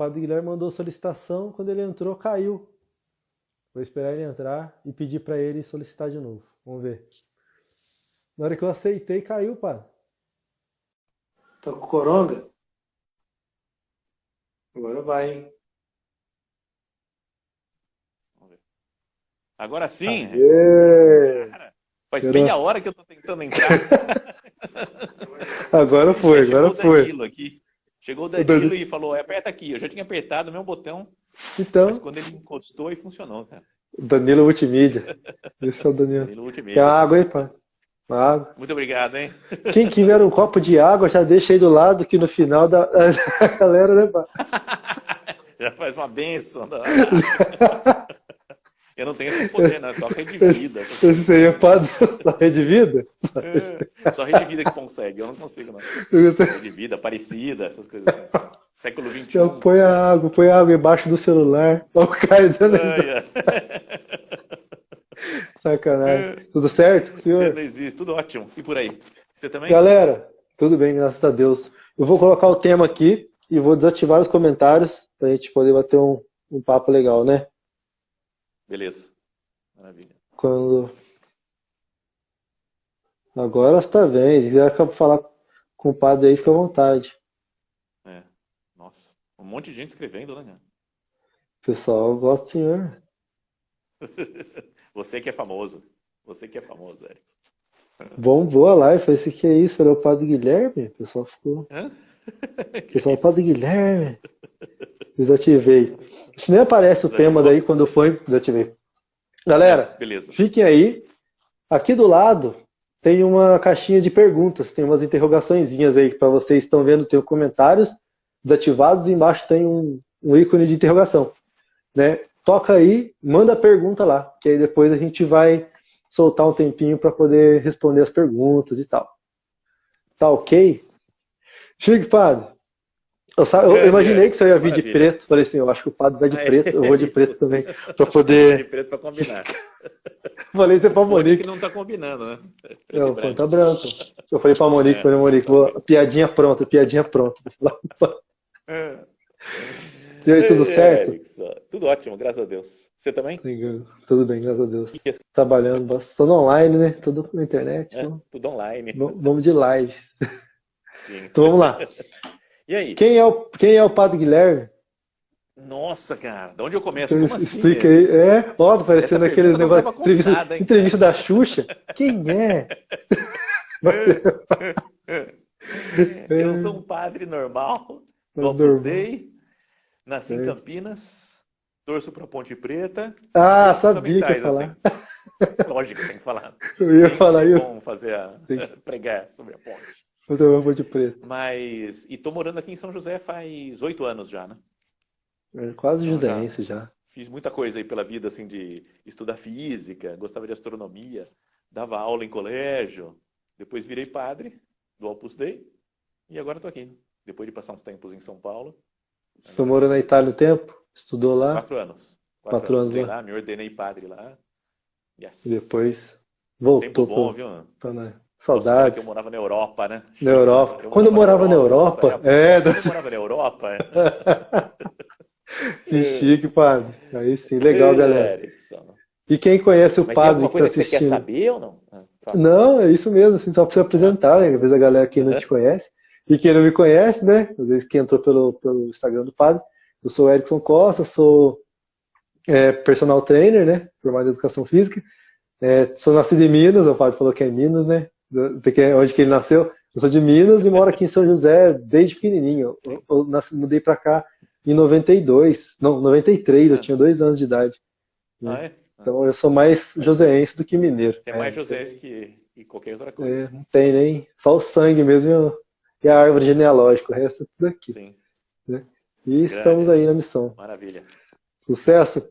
padre Guilherme mandou solicitação, quando ele entrou, caiu. Vou esperar ele entrar e pedir para ele solicitar de novo. Vamos ver. Na hora que eu aceitei, caiu, padre. Tá com coronga? Agora vai, hein? Vamos ver. Agora sim. Aê! Cara, faz meia hora que eu tô tentando entrar. Agora foi, agora Chegou o foi. Danilo aqui. Chegou o Danilo e falou, aperta aqui. Eu já tinha apertado o meu botão, mas Então, quando ele encostou e funcionou, cara. Danilo Multimídia. Esse é o Danilo. Danilo Quer Multimídia. água aí, pá? Água. Muito obrigado, hein? Quem quiser um copo de água, já deixa aí do lado, que no final da a galera, né, pá? Já faz uma bênção. Eu não tenho esses poderes, não. É só rede vida. Esse aí é padrão, só rede vida? Só rede vida que consegue. Eu não consigo, não. Rede vida, parecida, essas coisas assim. Século XXI. Então, põe a água embaixo do celular. Olha o Caio dando sacanagem. Tudo certo com o Você senhor? não existe, tudo ótimo. E por aí? Você também? Galera, tudo bem, graças a Deus. Eu vou colocar o tema aqui e vou desativar os comentários pra gente poder bater um papo legal, né? Beleza. Maravilha. Quando... Agora está bem. Se quiser falar com o padre aí, fica à vontade. É. Nossa, um monte de gente escrevendo, né, cara? Pessoal, gosto do senhor. Você que é famoso. Você que é famoso, Erickson. Bombou a live. Falei, esse que é isso? Era o padre Guilherme? O pessoal ficou... Hã? Pessoal, padre Guilherme. Desativei. Isso nem aparece o tema daí quando foi. Desativei. Galera, Beleza. fiquem aí. Aqui do lado tem uma caixinha de perguntas. Tem umas interrogaçõezinhas aí para vocês estão vendo. Tem comentários desativados e embaixo tem um ícone de interrogação, né? Toca aí, manda a pergunta lá, que aí depois a gente vai soltar um tempinho para poder responder as perguntas e tal. Tá ok? Chique, padre. Eu imaginei que você ia vir de preto. Falei assim, eu acho que o padre vai de preto, eu vou de preto também, para poder... De preto para combinar. Falei isso pra Monique. Que não tá combinando, né? Não, o fone tá branco. Eu falei pra Monique, falei, Monique, piadinha pronta. E aí, tudo certo? Tudo ótimo, graças a Deus. Você também? Tudo bem, graças a Deus. Trabalhando bastante online, né? Tudo na internet. Então... Tudo online. Vamos de live. Sim. Então vamos lá. E aí? Quem é o padre Guilherme? Nossa, cara, de onde eu começo? Então, como assim? Explica aí. Ó, tá parecendo aqueles negócios. Entrevista da Xuxa. Quem é? Eu sou um padre normal, do Opus Dei, nasci em Campinas, torço pra Ponte Preta. Ah, sabia que ia falar. Assim. Lógico que tem que falar. Eu ia falar isso. É bom pregar sobre a ponte. Ponte Preta. E tô morando aqui em São José faz 8 anos já, né? Quase joseense já. Fiz muita coisa aí pela vida, assim, de estudar física, gostava de astronomia, dava aula em colégio, depois virei padre do Opus Dei e agora tô aqui. Depois de passar uns tempos em São Paulo. Você morou na Itália um tempo? Estudou lá? 4 anos. 4 anos lá. Me ordenei padre lá. Yes. E depois voltou. Tempo bom, viu? Saudades. Que eu morava na Europa, né? Na Europa. Quando eu morava na Europa? Quando eu morava na Europa. Que chique, padre. Aí sim, legal, galera. E quem conhece o padre que tá assistindo? Você quer saber ou não? Não, é isso mesmo, assim, só para você apresentar, né? Às vezes a galera que não te conhece. E quem não me conhece, né? Às vezes quem entrou pelo Instagram do padre. Eu sou o Erickson Costa, sou personal trainer, né? Formado em Educação Física. Sou nascido em Minas, o padre falou que é em Minas, né? Onde que ele nasceu. Eu sou de Minas e moro aqui em São José desde pequenininho. Eu mudei para cá em 92, não, 93, eu tinha 2 anos de idade. Né? Então eu sou mais joseense do que mineiro. Você é mais joseense que qualquer outra coisa. Não tem nem, só o sangue mesmo e a árvore genealógica, o resto é tudo aqui. Sim. Né? E estamos aí na missão. Maravilha. Sucesso?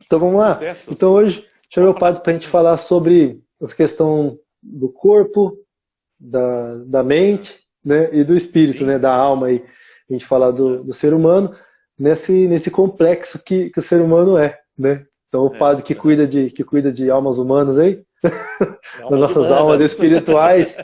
Então vamos lá. Sucesso. Então hoje, chamei o padre para a gente falar sobre essa questão do corpo, da mente, né, e do espírito, né, da alma aí. A gente falar do ser humano nesse complexo que o ser humano é, né? Então o padre que cuida de almas humanas aí, das nossas almas espirituais.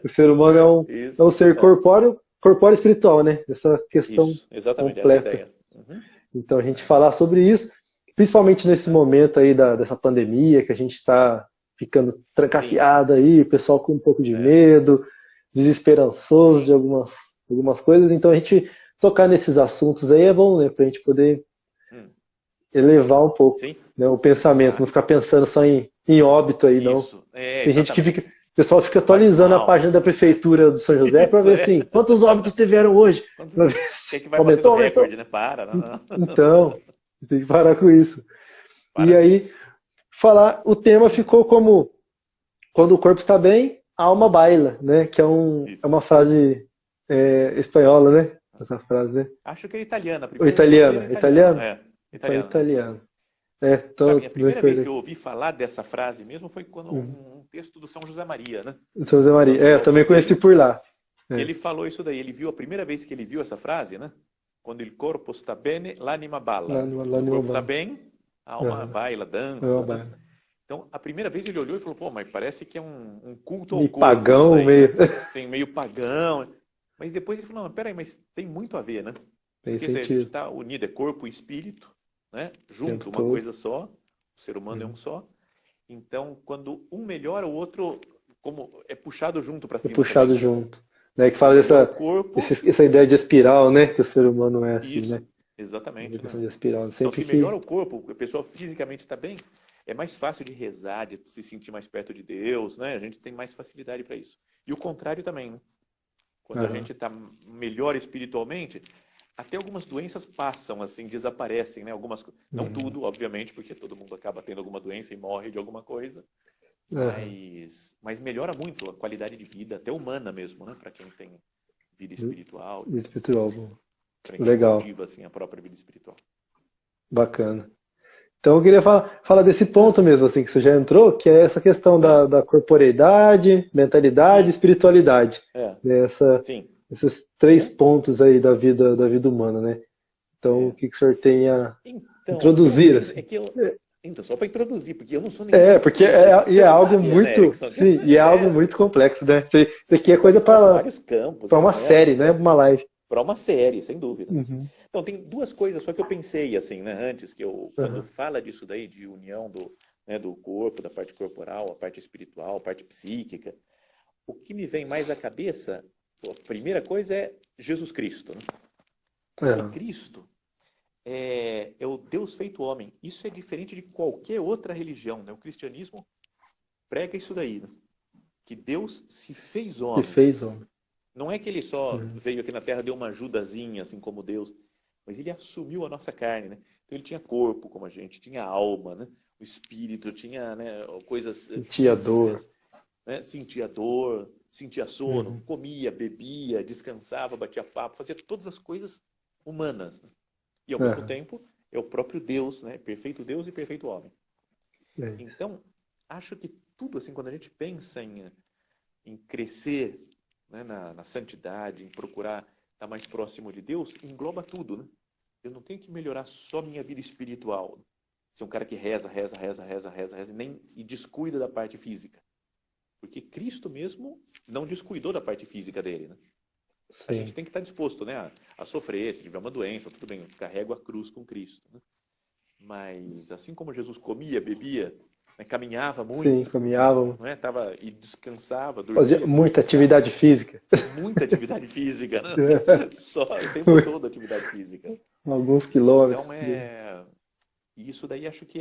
O ser humano é um ser corpóreo corpóreo espiritual, né? Essa questão Isso, exatamente, essa é a completa. ideia. Uhum. Então, a gente falar sobre isso, principalmente nesse momento aí dessa pandemia, que a gente está ficando Sim, trancafiado aí, o pessoal com um pouco de é, medo, desesperançoso de sim, algumas coisas. Então, a gente tocar nesses assuntos aí é bom, né? Para a gente poder hum, elevar um pouco, sim, né, o pensamento, não ah, ficar pensando só em óbito aí, não. isso, é, Tem gente que fica, exatamente. o pessoal fica Faz atualizando a mal, página da prefeitura do São José para isso ver é. assim, quantos óbitos tiveram hoje, Quando para ver quer se que vai batendo aumentou, aumentou. recorde, né? Para, não, não. Então, tem que parar com isso. E Para com aí, isso. falar, o tema ficou como quando o corpo está bem, a alma baila, né? Que é uma Isso. frase espanhola, né? Essa frase, né? Acho que é italiana. A Ou primeira vez que eu ouvi era italiana? italiano. Italiano? É, Foi italiano. italiano. Para Tô, mim, a não primeira vez que recordei. eu ouvi falar dessa frase mesmo foi quando Uhum. um texto do São José Maria, né? São José Maria. Do Eu também Opus conheci Dei, por lá. que É. ele falou isso daí. Ele viu a primeira vez que ele viu essa frase, né? Quando il corpo sta bene, l'anima balla. Lá Quando o no corpo está Obama. bem, a alma Aham. baila, É uma dança, né? baila. Então, a primeira vez ele olhou e falou, pô, mas parece que é um culto ao Meio corpo isso pagão, daí, meio. né? Tem meio pagão. Mas depois ele falou, não, peraí, mas tem muito a ver, né? Tem Porque se a gente sentido. está unido, é corpo e espírito, né? O tempo Junto, uma todo. coisa só. O ser humano é um só. Então, quando um melhora, o outro como é puxado junto para É cima também, puxado né? junto. Né? Que Se eu fala melhoro o corpo, essa ideia de espiral, né? Que o ser humano é assim, né? isso, A exatamente, né? questão de espiral. Então, Sempre se melhora que. o corpo, a pessoa fisicamente está bem, é mais fácil de rezar, de se sentir mais perto de Deus, né? A gente tem mais facilidade para isso. E o contrário também, né? Quando a Aham. gente está melhor espiritualmente, até algumas doenças passam, assim, desaparecem, né? Não Uhum. tudo, obviamente, porque todo mundo acaba tendo alguma doença e morre de alguma coisa, Aham. mas melhora muito a qualidade de vida, até humana mesmo, né? Para quem tem vida espiritual, Espiritual. para quem Legal. cultiva assim a própria vida espiritual. Bacana. Então eu queria falar desse ponto mesmo, assim, que você já entrou, que é essa questão Ah, da corporeidade, mentalidade e sim, espiritualidade. é, Né? sim, Esses três é, pontos aí da vida humana, né? Então, o é. que o senhor tem a Então, o que eu introduzir, penso é assim? que então, só para introduzir, porque eu não sou nenhum Porque especialista, e é você algo sabe, né, muito, Erickson? sim, e é algo É, muito complexo, né? Isso aqui é você pode coisa falar de para vários campos, uma né? série, né? Uma live. Para uma série, sem dúvida. Uhum. Então, tem duas coisas só que eu pensei, assim, né, antes, quando Aham. fala disso daí, de união do corpo, da parte corporal, a parte espiritual, a parte psíquica, o que me vem mais à cabeça, a primeira coisa é Jesus Cristo, né? Porque Aham. Cristo é o Deus feito homem. Isso é diferente de qualquer outra religião, né? O cristianismo prega isso daí, né? Que Deus se fez Se homem. fez homem. Não é que ele só Uhum. veio aqui na Terra, deu uma ajudazinha, assim como Deus, mas ele assumiu a nossa carne, né? Então ele tinha corpo como a gente, tinha alma, né? O espírito, tinha, né, coisas Sentia dor. físicas, né? Sentia dor, sentia sono, Uhum. comia, bebia, descansava, batia papo, fazia todas as coisas humanas, né? E ao mesmo Aham. tempo é o próprio Deus, né? Perfeito Deus e perfeito homem. É. Então, acho que tudo assim, quando a gente pensa em crescer, né, na santidade, em procurar estar mais próximo de Deus, engloba tudo, né? Eu não tenho que melhorar só minha vida espiritual. Ser um cara que reza, reza, reza, reza, reza, reza, e descuida da parte física. Porque Cristo mesmo não descuidou da parte física dele, né? A gente Sim. tem que estar disposto, né, a sofrer, se tiver uma doença, tudo bem, eu carrego a cruz com Cristo, né? Mas assim como Jesus comia, bebia, né, caminhava Sim, muito, caminhavam. não é? E descansava, Fazia dormia, muita atividade física. muita atividade física, né? Só o tempo todo atividade física. Alguns Então quilômetros. e isso daí acho que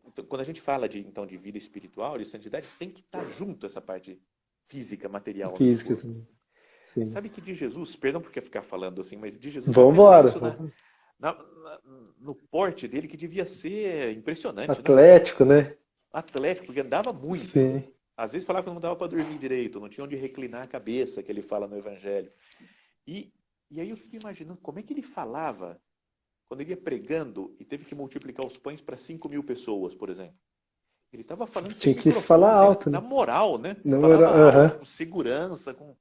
então, quando a gente fala então de vida espiritual, de santidade, tem que estar junto essa parte física, material, né, do Física corpo. também. Sim. Sabe que de Jesus, perdão por ficar falando assim, mas de Jesus eu Vamos até embora. penso no porte dele que devia ser impressionante, né? Atlético, né? Atlético, porque andava muito. Sim. Às vezes falava que não dava para dormir direito, não tinha onde reclinar a cabeça, que ele fala no Evangelho. E aí eu fico imaginando como é que ele falava quando ele ia pregando e teve que multiplicar os pães para 5.000 pessoas, por exemplo. Ele estava falando sem Tinha que falar microfone, alto, na né? moral, né? Não era. Falava alto, Aham. com segurança. Então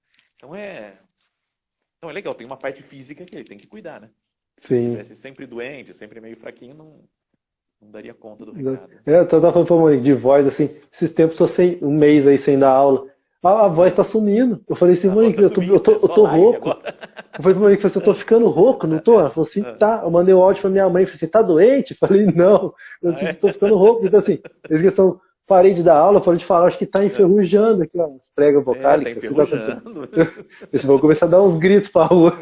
então é legal, tem uma parte física que ele tem que cuidar, né? Se ele Sim. estivesse sempre doente, sempre meio fraquinho, não daria conta do recado. Eu tava falando pra Monique de voz, assim, esses tempos tô sem um mês aí sem dar aula. a voz tá sumindo. Eu falei assim, A voz Monique, tá sumindo, eu só tô live rouco. agora. Eu falei pra Monique, eu tô ficando rouco, não tô? Ela falou assim, tá. Eu mandei um áudio pra minha mãe, falei assim, tá doente? Eu falei, não, eu Ah, é? tô ficando rouco. Então assim, eles questão, parei de dar aula, parei de falar, acho que tá enferrujando aqui, ó, as pregas Tá vocálicas. Assim, tá acontecendo. enferrujando. Esse vou começar a dar uns gritos pra rua,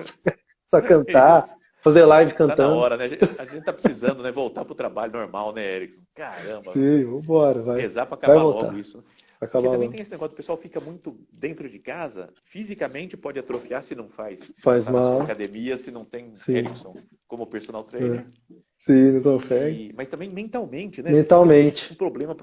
só cantar, Isso. fazer live Tá na cantando. hora, né? A gente tá precisando, né? Voltar pro trabalho normal, né, Erickson? Caramba, Sim, vambora, rezar para vai acabar logo voltar, isso, né? vai Porque acabar também logo. tem esse negócio, o pessoal fica muito dentro de casa, fisicamente pode atrofiar se não faz, se não Faz tá na sua mal, academia, se não tem sim, Erickson como personal é. trainer, Sim, não consegue. mas também mentalmente, né? Fica um Mentalmente, problema,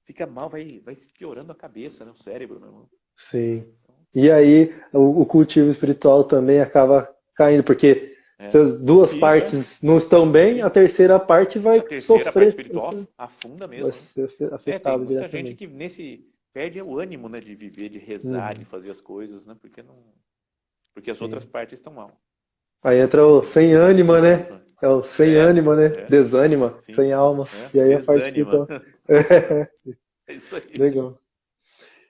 fica mal, vai piorando a cabeça, né? O cérebro, meu irmão. sim. E aí o cultivo espiritual também acaba caindo, porque se É. as duas Isso, partes não estão bem, a sim. terceira parte A vai terceira parte sofrer, espiritual afunda vai mesmo, né? ser Tem afetado muita gente diretamente. que nesse perde o ânimo, né, de viver, de rezar, de Uhum, fazer as coisas, né? Porque as outras sim. partes estão mal. Aí entra o Esse é sem o ânima, problema, né? né? É o sem ânima, né? É, Desânima, sim, sem alma. E aí a parte desânima. espiritual. Nossa, é isso aí. Legal.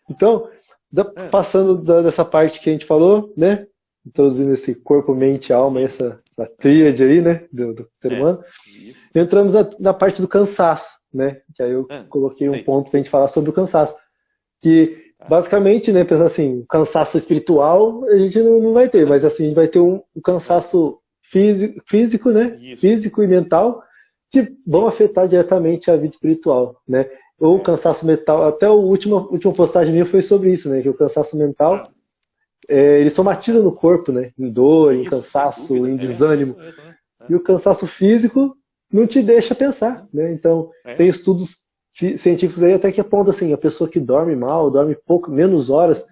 Então, É, passando dessa parte que a gente falou, né? Introduzindo esse corpo, mente, alma, sim, essa tríade aí, né? Do ser é, humano. isso. Entramos na parte do cansaço, né? Que aí eu coloquei um Sei, ponto para a gente falar sobre o cansaço. Que tá. basicamente, né? Pensar assim, cansaço espiritual a gente não vai ter, mas assim, a gente vai ter um É, cansaço físico, né? isso, Físico e mental que vão sim, afetar diretamente a vida espiritual, né? Ou o cansaço mental, até a última postagem minha foi sobre isso, né? Que o cansaço mental é, ele somatiza no corpo, né? Em dor, em isso, sem cansaço, dúvida, em isso desânimo. mesmo, né? E o cansaço físico não te deixa pensar, né? Então, É, tem estudos científicos aí até que apontam assim, a pessoa que dorme mal, dorme pouco, menos horas,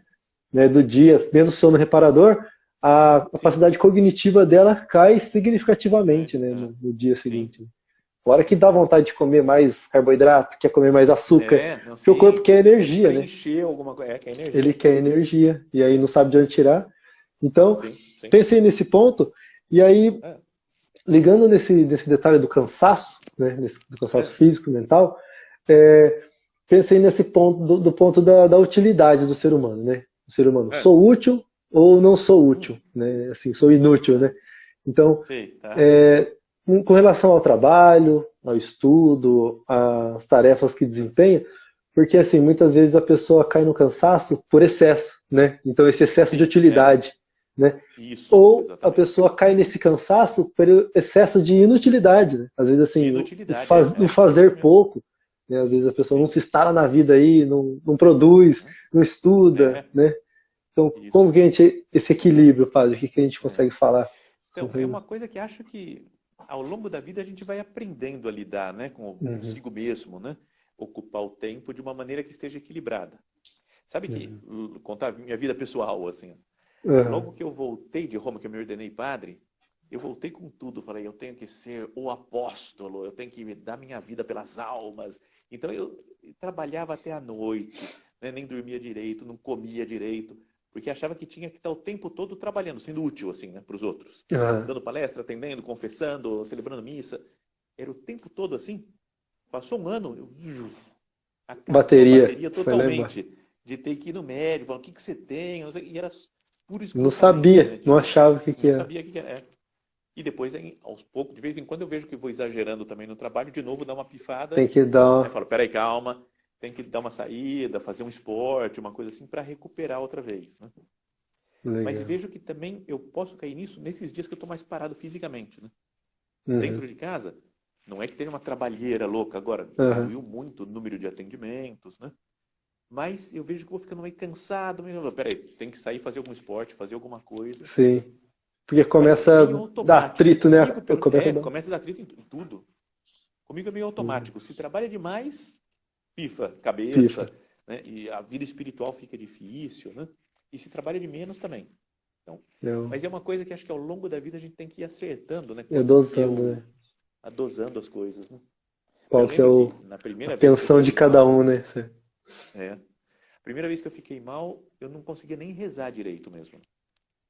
né, do dia, menos sono reparador, a sim, capacidade cognitiva dela cai é, significativamente, né, no dia sim, seguinte. Fora que dá vontade de comer mais carboidrato, quer comer mais açúcar, não, porque o corpo sim, quer quer energia, né? preencher alguma coisa, quer Ele energia, quer energia, e aí não sabe de onde tirar. Então, sim, pensei nesse ponto, e aí, é, ligando nesse detalhe do cansaço, né, do cansaço é, físico, mental, pensei nesse ponto, do ponto da utilidade do ser humano, né? O ser humano, é, sou útil ou não sou hum, útil, né? Assim, sou inútil, né? Então, sei, tá, com relação ao trabalho, ao estudo, às tarefas que desempenha, porque assim, muitas vezes a pessoa cai no cansaço por excesso, né? Então, esse excesso de sim, utilidade, né? isso, Ou a exatamente. pessoa cai nesse cansaço por excesso de inutilidade, né? Às vezes, assim, Inutilidade, o isso fazer mesmo, pouco, né? Às vezes a pessoa não sim, se instala na vida aí, não produz, não estuda, é, né? Então, isso. como que a gente, esse equilíbrio, padre, o que que a gente É. consegue falar? Então, é uma coisa que acho que ao longo da vida a gente vai aprendendo a lidar, né, Uhum, consigo mesmo, né? Ocupar o tempo de uma maneira que esteja equilibrada. Sabe que, uhum, contar minha vida pessoal, assim, uhum. logo que eu voltei de Roma, que eu me ordenei padre, eu voltei com tudo. Falei, eu tenho que ser o apóstolo, eu tenho que me dar minha vida pelas almas. Então eu trabalhava até a noite, né? Nem dormia direito, não comia direito, porque achava que tinha que estar o tempo todo trabalhando, sendo útil assim, né, para os outros. Uhum. Dando palestra, atendendo, confessando, celebrando missa. Era o tempo todo assim. Passou um ano, acabou a Bateria, bateria foi lá embaixo. totalmente. De ter que ir no médico, falar, o que que você tem? Não sei, e era puro Não esgotamento, né? sabia, não achava o que que Não era. sabia o que era. E depois, aos poucos, de vez em quando eu vejo que vou exagerando também no trabalho, de novo dá uma pifada. Tem que Aí eu dar falo, peraí, calma, tem que dar uma saída, fazer um esporte, uma coisa assim, para recuperar outra vez, né? Mas legal. vejo que também eu posso cair nisso nesses dias que eu estou mais parado fisicamente, né? Uhum, Dentro de casa, não é que tenha uma trabalheira louca agora, uhum. diminuiu muito o número de atendimentos, né? Mas eu vejo que vou ficando meio cansado, meio, peraí, tem que sair fazer algum esporte, fazer alguma coisa. Sim. Porque Mas começa a meio dar automático. atrito, né? Comigo, Começa a dar. começa a dar atrito em tudo. Comigo é meio Uhum. automático. Se trabalha demais, pifa, Pifa. cabeça, né? E a vida espiritual fica difícil, né? E se trabalha de menos também. Então, Eu, mas é uma coisa que acho que ao longo da vida a gente tem que ir acertando, né? eu Quando que dosando, eu né? adosando as coisas, né? Qual Eu que é lembro que na a primeira vez que eu pensão de fiquei cada mal, um, assim, né? é, primeira vez que eu fiquei mal, eu não conseguia nem rezar direito mesmo.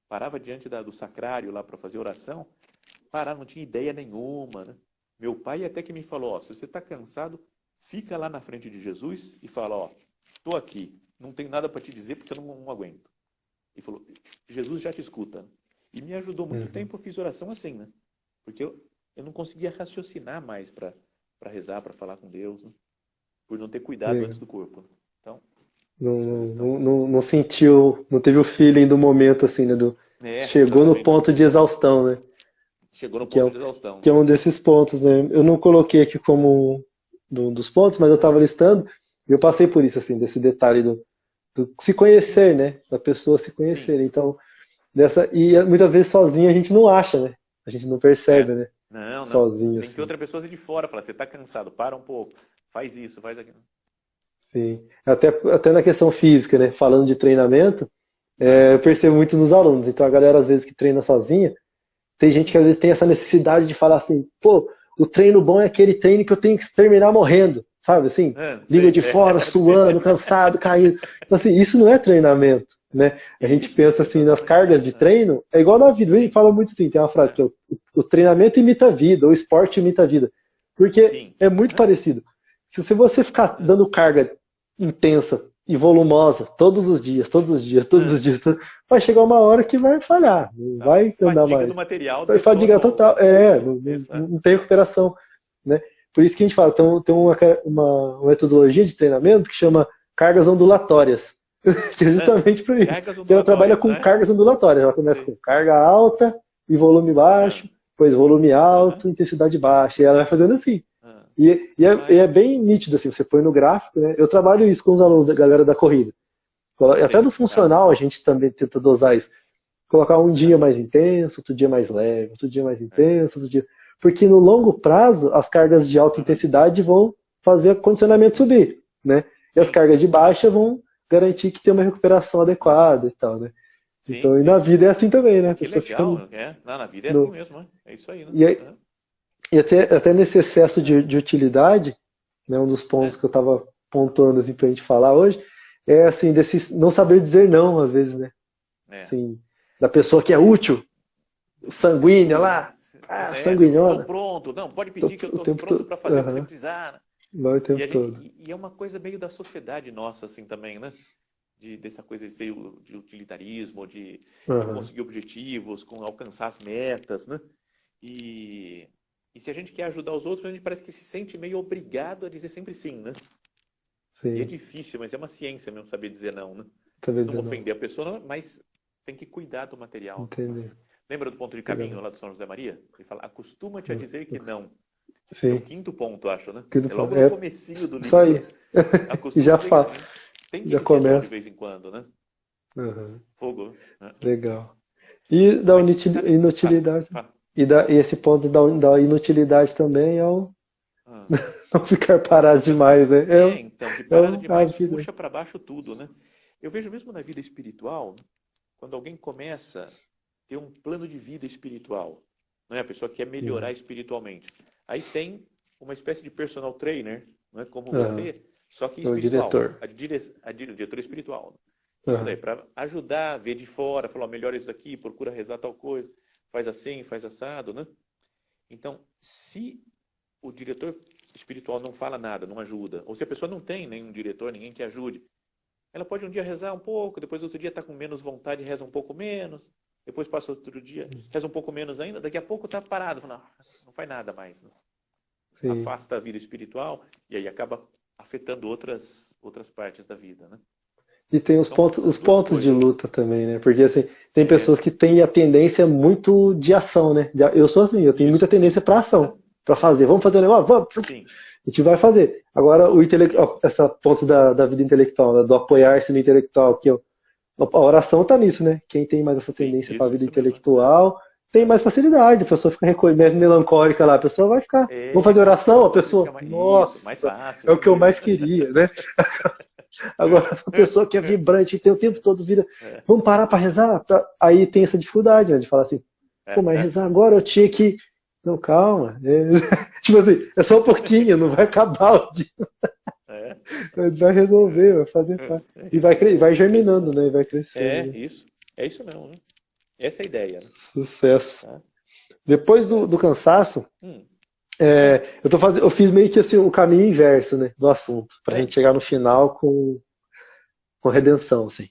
Parava diante do sacrário lá para fazer oração, parava, não tinha ideia nenhuma, né? Meu pai até que me falou, ó, se você está cansado, fica lá na frente de Jesus e fala, ó, estou aqui, não tenho nada para te dizer porque eu não aguento. E falou, Jesus já te escuta. E me ajudou muito tempo, eu fiz oração assim, né? Porque eu não conseguia raciocinar mais para rezar, para falar com Deus, né? Por não ter cuidado antes do corpo. Então, não sentiu, não teve o feeling do momento, assim, né? Chegou no ponto de exaustão, né? Chegou no ponto de exaustão. Que é um desses pontos, né? Eu não coloquei aqui como um dos pontos, mas eu estava listando e eu passei por isso, assim, desse detalhe do se conhecer, né? Da pessoa se conhecer. Sim. Então, e muitas vezes sozinho a gente não acha, né? A gente não percebe, né? Não. Sozinho, Tem que outra pessoa ser de fora, falar, você está cansado, para um pouco, faz isso, faz aquilo. Sim. Até na questão física, né? Falando de treinamento, eu percebo muito nos alunos. Então, a galera, às vezes, que treina sozinha, tem gente que às vezes tem essa necessidade de falar assim, pô, o treino bom é aquele treino que eu tenho que terminar morrendo, sabe assim? Língua de fora, suando, cansado, caído. Então, assim, isso não é treinamento, né? A gente pensa assim, nas cargas de treino, é igual na vida, a gente fala muito assim, tem uma frase que é o treinamento imita a vida, o esporte imita a vida. Porque é muito parecido. Se você ficar dando carga intensa e volumosa todos os dias, vai chegar uma hora que vai falhar, não vai andar mais. Fadiga do material. Vai fadigar total, não tem recuperação, né? Por isso que a gente fala, tem uma metodologia de treinamento que chama cargas ondulatórias, que é justamente para isso. Ela trabalha com cargas ondulatórias, ela começa com carga alta e volume baixo, depois volume alto, intensidade baixa, e ela vai fazendo assim. E é bem nítido, assim, você põe no gráfico, né? Eu trabalho isso com os alunos da galera da corrida. Até no funcional a gente também tenta dosar isso. Colocar um dia mais intenso, outro dia mais leve, outro dia mais intenso, outro dia... Porque no longo prazo, as cargas de alta intensidade vão fazer o condicionamento subir, né? E as cargas de baixa vão garantir que tem uma recuperação adequada e tal, né? Então, e na vida é assim também, né? A pessoa legal, na vida é assim mesmo, né? É isso aí, né? E até nesse excesso de utilidade, né, um dos pontos que eu estava pontuando assim, pra gente falar hoje, é assim, desse não saber dizer não, às vezes, né? Assim, da pessoa que é útil, sanguínea lá, sanguinhona. Tô pronto, não, pode pedir que eu tô pronto para fazer o que você precisar. Né? Vai o tempo todo. E é uma coisa meio da sociedade nossa, assim, também, né? Dessa coisa de utilitarismo, de conseguir objetivos, alcançar as metas, né? E se a gente quer ajudar os outros, a gente parece que se sente meio obrigado a dizer sempre sim, né? Sim. E é difícil, mas é uma ciência mesmo saber dizer não, né? Não ofender a pessoa, mas tem que cuidar do material. Entendi. Lembra do ponto de caminho lá do São José Maria? Ele fala, acostuma-te a dizer que não. Sim. É o quinto ponto, acho, né? Quinto logo ponto. no comecinho do livro. Isso aí. E já fala. Tem que já dizer começa. não de vez em quando, né? Fogo. Né? Legal. E da inutilidade. E esse ponto da inutilidade também é o não ficar parado demais, né? Então, que parado demais puxa para baixo tudo, né? Eu vejo mesmo na vida espiritual, quando alguém começa a ter um plano de vida espiritual, não é? A pessoa quer melhorar espiritualmente. Aí tem uma espécie de personal trainer, não é? Como você, só que espiritual. O diretor. A diretor espiritual. Isso daí, para ajudar a ver de fora, falar, melhora isso daqui, procura rezar tal coisa, faz assim, faz assado, né? Então, se o diretor espiritual não fala nada, não ajuda, ou se a pessoa não tem nenhum diretor, ninguém que ajude, ela pode um dia rezar um pouco, depois outro dia está com menos vontade, reza um pouco menos, depois passa outro dia, reza um pouco menos ainda, daqui a pouco está parado, fala, não faz nada mais. Né? Afasta a vida espiritual e aí acaba afetando outras partes da vida, né? E tem os pontos de luta também, né? Porque assim, tem pessoas que têm a tendência muito de ação, né? Eu sou assim, eu tenho muita tendência para ação, para fazer. Vamos fazer um negócio? Vamos! Sim. A gente vai fazer. Agora, essa ponto da vida intelectual, né? Do apoiar-se no intelectual, que a oração tá nisso, né? Quem tem mais essa tendência para a vida intelectual tem mais facilidade. A pessoa fica recolhida, melancólica lá, a pessoa vai ficar. Vamos fazer oração? A pessoa, nossa, mais fácil, é o que eu mais queria, né? Agora, a pessoa que é vibrante, tem o tempo todo vira, vamos parar para rezar? Aí tem essa dificuldade, né, de falar assim, pô, mas rezar agora eu tinha que... Não, calma. Tipo assim, é só um pouquinho, não vai acabar o dia. Vai resolver, vai fazer parte. E vai germinando, né? E vai crescendo. É isso mesmo, né? Essa é a ideia. Né? Sucesso. Depois do cansaço, eu fiz meio que assim, o caminho inverso, né, do assunto, pra gente chegar no final com com redenção, assim.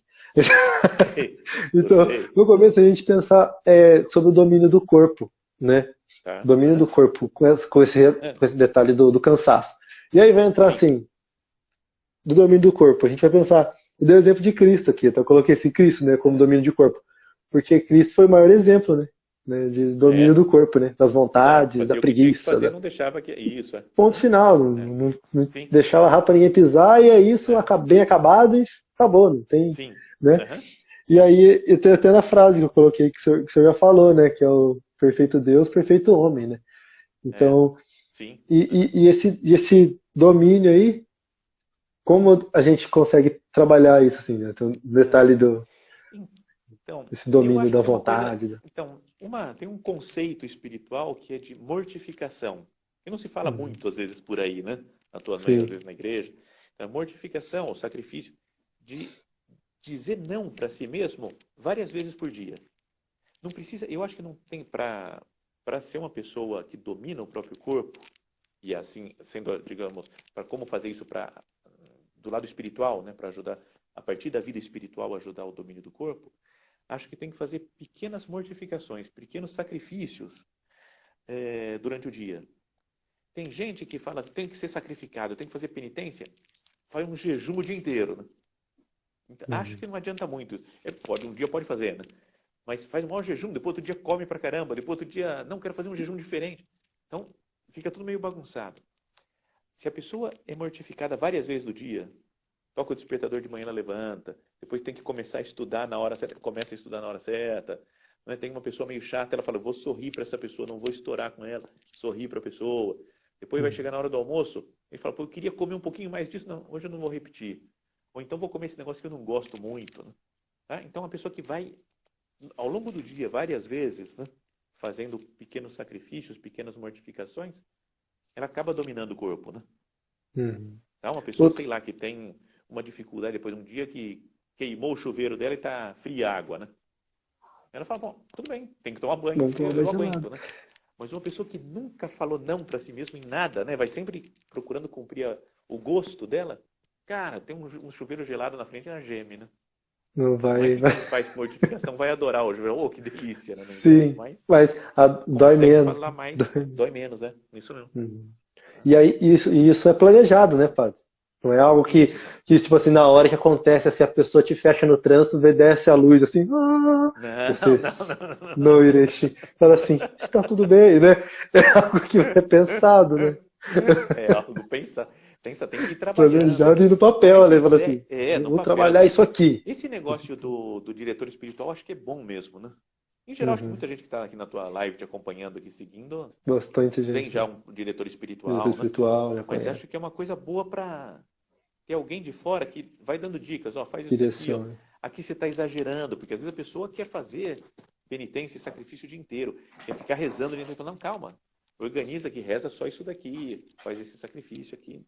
Gostei, Então, gostei. no começo a gente pensar sobre o domínio do corpo, né? Tá? Domínio do corpo, É, com esse detalhe do cansaço. E aí vai entrar sim, assim, do domínio do corpo. A gente vai pensar, eu dei o exemplo de Cristo aqui, então eu coloquei esse Cristo, né, como domínio de corpo. Porque Cristo foi o maior exemplo, né, de domínio é, do corpo, né? Das claro, vontades, da fazia o que tinha que preguiça, fazer, não deixava que... Isso, é. ponto Aham, final. Não, é. não Sim, deixava rápido pra ninguém pisar, e é isso, é, bem acabado e acabou, não tem, sim. né? Aham, E aí, e tem até na frase que eu coloquei, que o senhor já falou, né? Que é o perfeito Deus, perfeito homem, né? é, Então, sim. Aham. e esse domínio aí, como a gente consegue trabalhar isso, assim, né? Então, o detalhe É. Então, desse eu domínio acho da que tem uma coisa. vontade. Então, tem um conceito espiritual que é de mortificação. Que não se fala Uhum. muito, às vezes, por aí, né? Às Sim. vezes na igreja. Então, mortificação, o sacrifício de dizer não para si mesmo várias vezes por dia. Não precisa, eu acho que não tem para ser uma pessoa que domina o próprio corpo, e assim, sendo, digamos, para como fazer isso do lado espiritual, né? Para ajudar, a partir da vida espiritual, ajudar o domínio do corpo. Acho que tem que fazer pequenas mortificações, pequenos sacrifícios durante o dia. Tem gente que fala que tem que ser sacrificado, tem que fazer penitência, faz um jejum o dia inteiro. Né? Então, acho Uhum. que não adianta muito. Um dia pode fazer, né? Mas faz um maior jejum, depois outro dia come pra caramba, depois outro dia, não, quero fazer um jejum diferente. Então, fica tudo meio bagunçado. Se a pessoa é mortificada várias vezes do dia, toca o despertador de manhã, ela levanta, depois tem que começar a estudar na hora certa, começa a estudar na hora certa. Né? Tem uma pessoa meio chata, ela fala, vou sorrir para essa pessoa, não vou estourar com ela, sorrir para a pessoa. Depois vai Uhum. chegar na hora do almoço, ele fala, pô, eu queria comer um pouquinho mais disso, não, hoje eu não vou repetir. Ou então vou comer esse negócio que eu não gosto muito. Né? Tá? Então, uma pessoa que vai, ao longo do dia, várias vezes, né? Fazendo pequenos sacrifícios, pequenas mortificações, ela acaba dominando o corpo. Né? Uhum. Tá? Uma pessoa, Outro- sei lá, que tem uma dificuldade depois de um dia que queimou o chuveiro dela e está fria a água, né? Ela fala, bom, tudo bem, tem que tomar banho, Vamos porque tomar eu banho aguento, gelado. né? Mas uma pessoa que nunca falou não para si mesma em nada, né? Vai sempre procurando cumprir o gosto dela. Cara, tem um chuveiro gelado na frente, ela geme, né? Não Não é vai, que quem faz mortificação vai adorar o chuveiro. Oh, que delícia, né, no inverno. sim, Mas mas dói consegue menos. falar mais, Dói. dói menos, né? Isso mesmo. Uhum. E aí, isso é planejado, né, padre? Não é algo Isso, cara. tipo assim, na hora que acontece, assim, a pessoa te fecha no trânsito, desce a luz, assim, Não, você não, não, não, não não. irei. Fala assim, está tudo bem, né? É algo que é pensado, né? É algo tem que ir trabalhando. Planejado e no papel, Mas né? Fala assim, no eu vou papel, trabalhar assim, isso aqui. esse negócio do diretor espiritual acho que é bom mesmo, né? Em geral, acho que Uhum. muita gente que está aqui na tua live te acompanhando, aqui seguindo, Bastante tem gente, já né? um diretor Diretor espiritual, né? espiritual, já Mas conhece. acho que é uma coisa boa para ter alguém de fora que vai dando dicas, ó, faz isso daqui, ó. Direciona. Aqui você está exagerando, porque às vezes a pessoa quer fazer penitência e sacrifício o dia inteiro, quer ficar rezando o dia inteiro, não, calma, organiza aqui, reza só isso daqui, faz esse sacrifício aqui.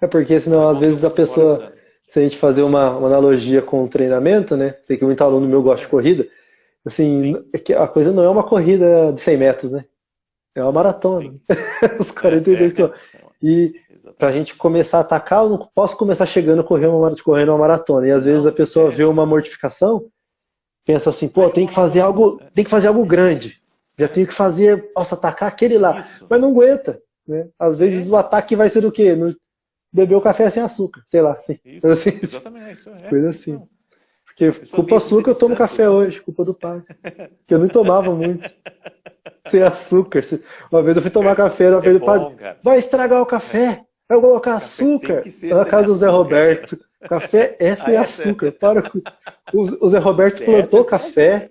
É porque Então é senão, às bom ter vezes, a alguém de fora pessoa, ajudando. se a gente fazer uma analogia com o treinamento, né? Sei que muito aluno meu gosta de É, corrida, assim, sim, é que a coisa não é uma corrida de 100 metros, né? É uma maratona. sim. Os 42 quilômetros. E para a gente Exatamente. começar a atacar, eu não posso começar chegando correndo uma maratona. E às vezes a Não, pessoa vê uma mortificação, pensa assim, pô, vai rolar uma. tem que fazer algo Isso. grande. Já tenho que fazer, posso atacar aquele lá. Isso. Mas não aguenta, né? Às vezes o É, ataque vai ser do quê? Beber o café sem açúcar, sei lá, assim. isso. Assim, Exatamente. coisa Isso assim. mesmo. Porque A pessoa culpa meia vida açúcar de eu tomo santos, café né? hoje, culpa do padre. Que eu não tomava muito. Sem açúcar. Uma vez eu fui tomar café, eu É falei, padre, bom, cara. vai estragar o café. Vai colocar Café tem açúcar. que ser Na sem casa do Zé açúcar, cara. Roberto. Café é Ah, sem é açúcar. sério? Para com... O Zé O Roberto certo é plantou sem açúcar.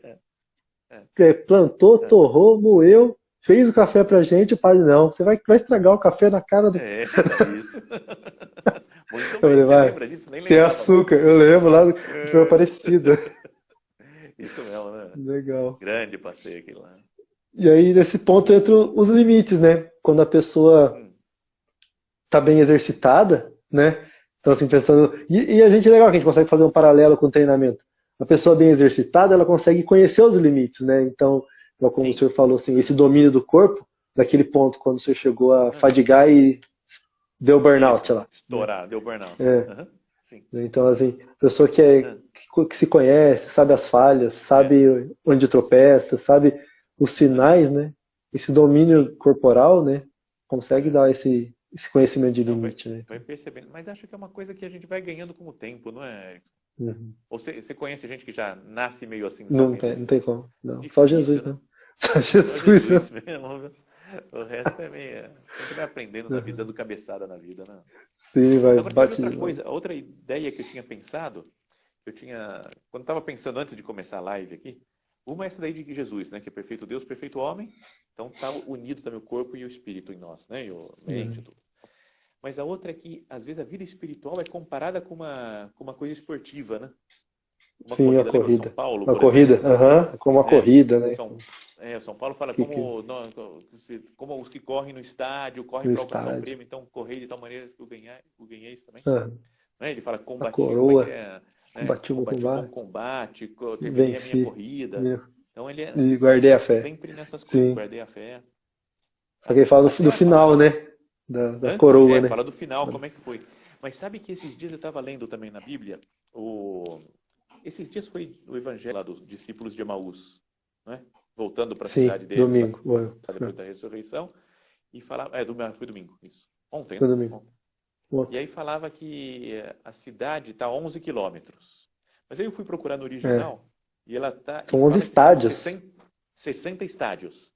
café, plantou, É. torrou, moeu, fez o café pra gente. O padre, não, você vai estragar o café na cara do. Isso. Muito Eu bem, falei, você vai, lembra disso? Nem sem lembrava mais. açúcar. Eu lembro lá, foi É. Aparecida. Isso mesmo, né? Legal. Grande passeio aquele lá. E aí, nesse ponto, entram os limites, né? Quando a pessoa Hum, tá bem exercitada, né? Então, sim, assim, pensando. E a gente é legal que a gente consegue fazer um paralelo com o treinamento. A pessoa bem exercitada, ela consegue conhecer os limites, né? Então, como o sim. senhor falou, assim, esse domínio do corpo, daquele ponto quando o senhor chegou a É. fadigar e deu burnout Isso. lá, né? Estourar, deu burnout. É. Aham. sim. Então, assim, pessoa Ah, que se conhece, sabe as falhas, é, sabe onde tropeça, sabe os ah, sinais, né? Esse sim. domínio corporal, né? Consegue É. dar esse conhecimento de Não, limite, né? vai percebendo. Mas acho que é uma coisa que a gente vai ganhando com o tempo, não é? Uhum. Ou você conhece gente que já nasce meio assim, Não sabe? tem, não tem como. Não. Só Jesus, Difícil, né? não. Só Só Jesus, Jesus não. mesmo, viu? O resto é meio. A gente vai aprendendo na vida, Uhum. dando cabeçada na vida, né? Sim, vai, Agora, sabe bate de outra novo. coisa? A outra ideia que eu tinha pensado, eu tinha. Quando estava pensando antes de começar a live aqui, uma é essa daí de Jesus, né? Que é perfeito Deus, perfeito homem. Então está unido também o corpo e o espírito em nós, né? E a mente e Uhum. tudo. Mas a outra é que, às vezes, a vida espiritual é comparada com uma coisa esportiva, né? Uma Sim, a corrida. Lembra do São corrida. Paulo, A por corrida, exemplo? aham, como uma É, corrida, né? São, o São Paulo fala Que como os que correm no estádio, correm no para alcançar o estádio. prêmio, então correr de tal maneira que eu ganhei isso também. Aham. Né? Ele fala, A combati, como é que coroa, é? Né? combati o bom Combati o bom combate, combate, terminei a minha venci. corrida. Meu, Então ele é, e né? guardei a fé. Sempre nessas coisas, Sim. guardei a fé. Só que ele fala do Até a final, palavra. né? Da coroa, É, né? fala do final, como é que foi. Mas sabe que esses dias eu estava lendo também na Bíblia, esses dias foi o evangelho lá dos discípulos de Emaús, né? Voltando para a Sim, cidade deles lá, domingo. Bom, depois da ressurreição, e falava, foi domingo, isso, ontem, foi né? domingo. Ontem. E Ontem. aí falava que a cidade está a 11 quilômetros. Mas aí eu fui procurar no É. original, e ela tá, e São 11 fala que são estádios. 60 estádios.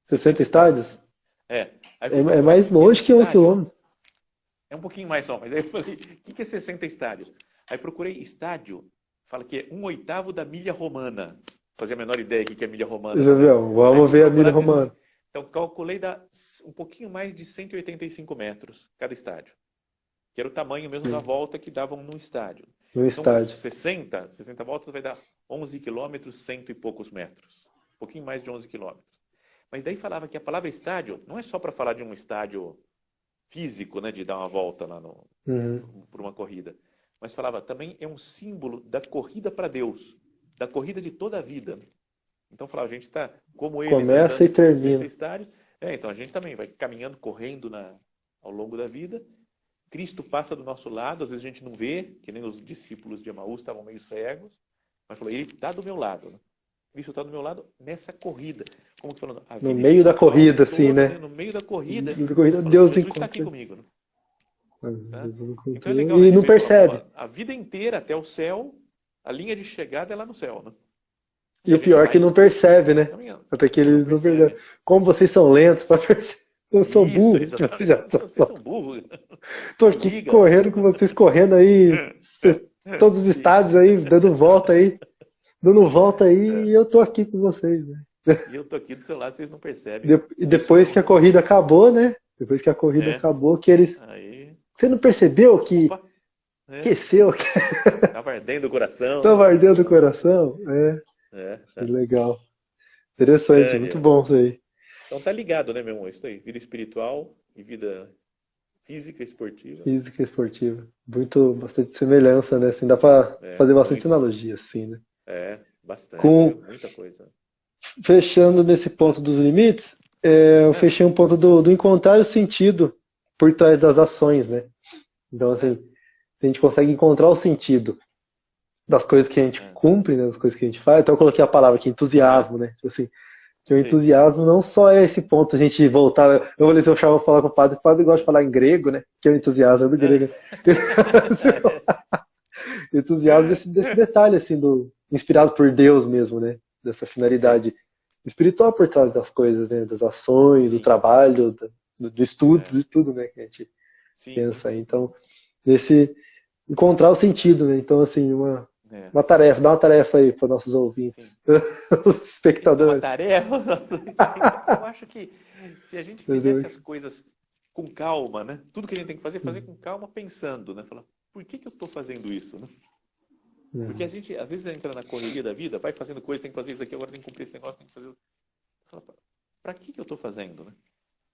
60 60 estádios. estádios? É. Aí eu É, fui é procurar o mais que que é um longe que 11 estádio. quilômetros. É um pouquinho mais só, mas aí eu falei, o que é 60 estádios? Aí procurei estádio, fala que é 1/8 da milha romana. Fazia a menor ideia do que é milha romana Já também. viu? Aí Vamos fui ver a milha procurar, romana. então calculei dá um pouquinho mais de 185 metros cada estádio. Que era o tamanho mesmo da Sim, volta que davam no estádio. no Então, estádio. 60 voltas vai dar 11 quilômetros, cento e poucos metros. Um pouquinho mais de 11 quilômetros. Mas daí falava que a palavra estádio não é só para falar de um estádio físico, né, de dar uma volta lá Uhum. por uma corrida. Mas falava, também é um símbolo da corrida para Deus, da corrida de toda a vida. Então falava, a gente está, como eles, andando Começa e nesses 60 termina. estádios, então a gente também vai caminhando, correndo ao longo da vida. Cristo passa do nosso lado, às vezes a gente não vê, que nem os discípulos de Emaús estavam meio cegos, mas falou, ele está do meu lado, né? Cristo está do meu lado nessa corrida. Como que falando, a No vida meio da espiritual corrida, assim, toda, né, né? no meio da corrida, Da corrida, falando, Deus Jesus está aqui encontra. comigo, né? Tá? Jesus Então é encontrou. legal, né, E de não ver que ó, percebe. a vida inteira até o céu, a linha de chegada é lá no céu, né? E E a o gente pior é que vai não percebe, né? caminhando. Até que Não ele não percebe. percebe. Como vocês são lentos para perceber. Eu sou Isso, burro. Tipo assim, já. exatamente. Vocês são burros. Tô Se aqui liga. correndo com vocês, correndo aí, todos os Sim. estádios aí, dando volta aí, e eu tô aqui com vocês, né? E eu tô aqui do seu lado, vocês não percebem E isso depois não, que a né? corrida acabou, né? Depois que a corrida É. acabou, que eles. Aí, Você não percebeu que opa, é. aqueceu, que Tava ardendo o coração, tava né? ardendo o coração? É, É, que é. legal. Interessante, muito É. bom isso aí. Então tá ligado, né, meu irmão? Isso aí. Vida espiritual e vida física esportiva. Física esportiva. Muito, bastante semelhança, né? Assim, dá pra fazer bastante Muito. analogia, assim, né? Bastante, viu? Com, Muita coisa. fechando nesse ponto dos limites, eu É, fechei um ponto do encontrar o sentido por trás das ações, né? Então, assim, é, se a gente consegue encontrar o sentido das coisas que a gente é, cumpre, né, das coisas que a gente faz, então eu coloquei a palavra aqui, é. entusiasmo, né? Tipo assim, que o Sim. entusiasmo não só é esse ponto, a gente voltar. Eu vou falar com o padre gosta de falar em grego, né? Que é o entusiasmo é do É. grego. Entusiasmo desse detalhe, assim, inspirado por Deus mesmo, né? Dessa Sim, finalidade espiritual por trás das coisas, né? Das ações, do sim, trabalho, do estudo, é. de tudo, né? Que a gente Sim, pensa aí. Então, esse encontrar o sentido, né? Então, assim, é, uma tarefa, dá uma tarefa aí para nossos ouvintes, sim. os Então, a espectadores. tarefa. Então, eu acho que se a gente Entendeu? fizesse as coisas com calma, né? Tudo que a gente tem que fazer com calma, pensando, né? Falar, por que que eu estou fazendo isso, né? Porque a Uhum. gente, às vezes, entra na correria da vida, vai fazendo coisas, tem que fazer isso aqui, agora tem que cumprir esse negócio, tem que fazer. Fala, para que que eu estou fazendo, né?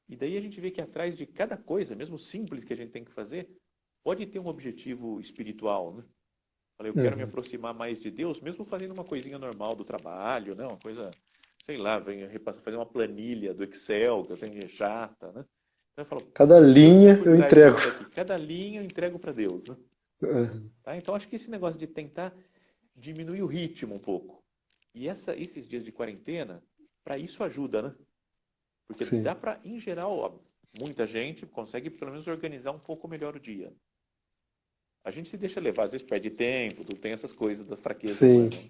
E daí a gente vê que atrás de cada coisa, mesmo simples que a gente tem que fazer, pode ter um objetivo espiritual, né? Falei, eu quero me Uhum. aproximar mais de Deus, mesmo fazendo uma coisinha normal do trabalho, né? Uma coisa, sei lá, fazer uma planilha do Excel, que eu tenho chata, né? Então eu falo, Cada Deus está linha por eu trás entrego. disso daqui. Cada linha eu entrego para Deus, né? Aham. Tá? Então, acho que esse negócio de tentar diminuir o ritmo um pouco. E esses dias de quarentena, para isso ajuda, né? Porque Sim, dá para, em geral, ó, muita gente consegue pelo menos organizar um pouco melhor o dia. A gente se deixa levar, às vezes perde tempo, tudo tem essas coisas da fraqueza sim. humana.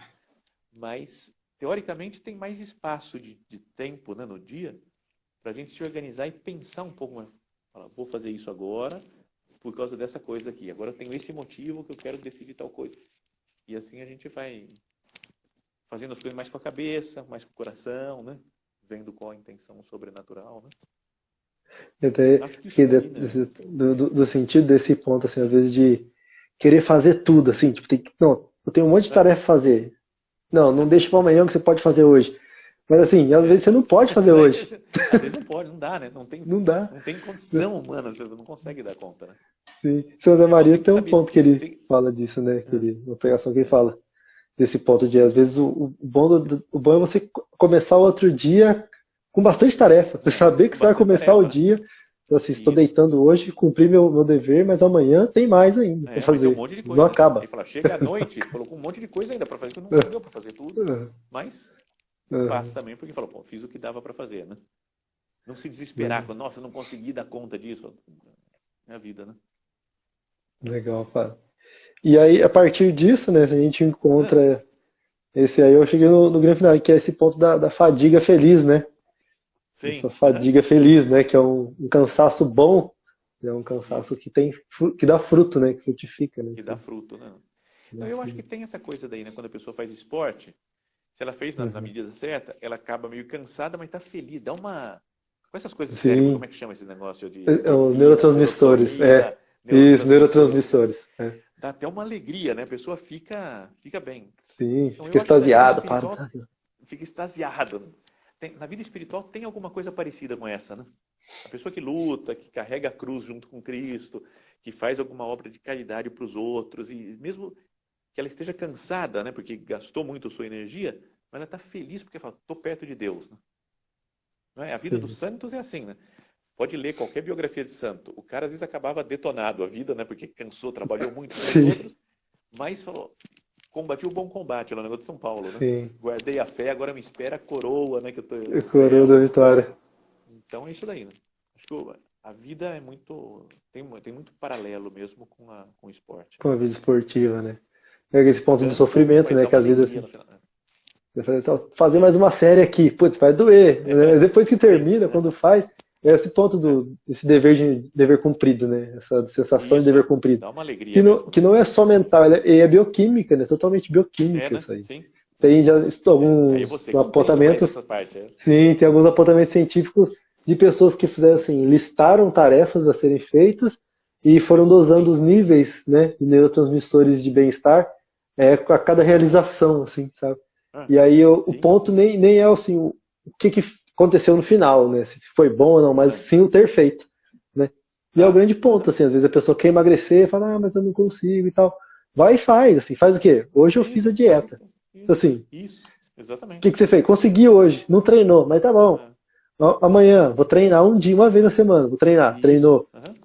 Mas, teoricamente, tem mais espaço de tempo, né, no dia para a gente se organizar e pensar um pouco mais. Falar, vou fazer isso agora por causa dessa coisa aqui. Agora eu tenho esse motivo que eu quero decidir tal coisa. E assim a gente vai fazendo as coisas mais com a cabeça, mais com o coração, né? Vendo qual a intenção sobrenatural, né? Eu até Acho que isso fiquei daí, né? do sentido desse ponto, assim, às vezes de querer fazer tudo, assim, tipo, não, eu tenho um monte de Ah, tarefa pra fazer. Não, não deixa para amanhã que você pode fazer hoje. Mas assim, às vezes você não pode fazer hoje. às vezes não pode, não dá, né? Não dá. Não tem condição humana, você não consegue dar conta, né? Sim. Seu Zé Então Maria tem que tem um saber. ponto que ele fala disso, né? Uma pregação que ele fala desse ponto de, às vezes, o bom é você começar o outro dia com bastante tarefa. Você saber que Com você vai bastante começar o tarefa, né? dia. Então, assim, estou Isso. deitando hoje, cumpri meu dever, mas amanhã tem mais ainda para Mas tem um fazer. monte de Não coisa. acaba. Ele fala, chega à noite, falou com um monte de coisa ainda para fazer, que não deu para fazer tudo, mas faz também, porque falou, pô, fiz o que dava para fazer, né? Não se desesperar, quando, nossa, não consegui dar conta disso. É a vida, né? Legal, cara. E aí, a partir disso, né, a gente Ah, encontra esse aí, eu cheguei no grande final, que é esse ponto da fadiga feliz, né? Essa sim, fadiga feliz, né? Que é um cansaço bom, é um cansaço isso, que tem, que dá fruto, né? Que frutifica, né? que dá Assim, fruto, né? dá Então, eu acho que fruto. tem essa coisa daí, né? Quando a pessoa faz esporte, se ela fez na Uhum. medida certa, ela acaba meio cansada, mas tá feliz. Dá uma. Com essas coisas do cérebro, como Sim, é que chama esse negócio de os endorfina, neurotransmissores, serotonina, isso, neurotransmissores? neurotransmissores, Dá até uma alegria, né? A pessoa fica bem. sim, Então, fica eu acho que na vida extasiado, para. espiritual fica extasiado. Na vida espiritual tem alguma coisa parecida com essa, né? A pessoa que luta, que carrega a cruz junto com Cristo, que faz alguma obra de caridade para os outros, e mesmo que ela esteja cansada, né? Porque gastou muito a sua energia, mas ela está feliz porque fala, estou perto de Deus, né? Não é? A vida dos Sim, santos é assim, né? Pode ler qualquer biografia de santo. O cara às vezes acabava detonado a vida, né? Porque cansou, trabalhou muito pelos sim, outros, mas falou, combati o bom combate, lá no negócio de São Paulo, né? sim. Guardei a fé, agora me espera a coroa, né? Que eu tô no Coroa da céu. vitória. Então é isso daí, né? Acho que a vida é muito. Tem muito paralelo mesmo com o esporte, né? Com a vida esportiva, né? Pega esse ponto do Cansa, sofrimento, mas né? dá Que uma às vezes alegria assim, no final. você fala, "Só fazer mais uma série aqui, putz, vai doer. Depois que Sim, termina, quando faz, é esse ponto esse dever cumprido, né? Essa sensação de dever isso. cumprido. Dá uma alegria Que mesmo. não é só mental, é bioquímica, né? Totalmente É, bioquímica né? isso aí. Sim. Tem já Aí alguns você que entende mais apontamentos, essa parte. sim, tem alguns apontamentos científicos de pessoas que fizeram assim, listaram tarefas a serem feitas e foram dosando Sim. os níveis, né, de neurotransmissores de bem-estar a cada realização, assim, sabe? Ah, E aí o sim. ponto nem é assim, o que aconteceu no final, né? Se foi bom ou não, mas Ah, sim o ter feito, né? E é o grande ponto, aham. assim, às vezes a pessoa quer emagrecer e fala, mas eu não consigo e tal. Vai e faz, assim, faz o quê? Hoje eu fiz a Isso, faz o dieta. que. Isso, Assim, isso, o que exatamente. você fez? Consegui hoje, não treinou, mas tá bom. Ah, Amanhã, vou treinar um dia, uma vez na semana, vou treinar. isso. Treinou. Aham.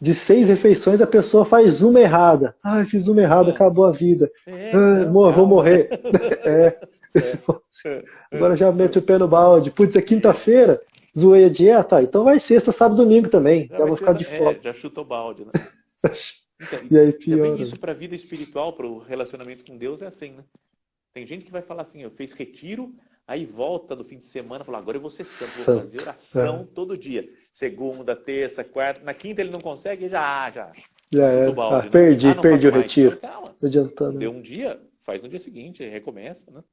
De 6 refeições, a pessoa faz uma errada. Ah, fiz uma errada, Ah, acabou a vida. não, Vou calma. morrer. É. É. Agora já mete o pé no balde. Putz, é Isso. quinta-feira, zoei a dieta. Então vai sexta, sábado, domingo também. Já Já vai vou ser, ficar de fora. já chutou balde, né? Então, E aí e também piora. isso para a vida espiritual, para o relacionamento com Deus é assim, né? Tem gente que vai falar assim, eu fiz retiro, aí volta no fim de semana, fala, agora eu vou ser santo, vou fazer Santo. oração todo dia. Segunda, terça, quarta, na quinta ele não consegue, já Já chuta o era. balde, né? Perdi, Não perdi faço o mais. Fala, retiro. calma, Não não adiantando, deu né? um dia, faz no dia seguinte, recomeça, né?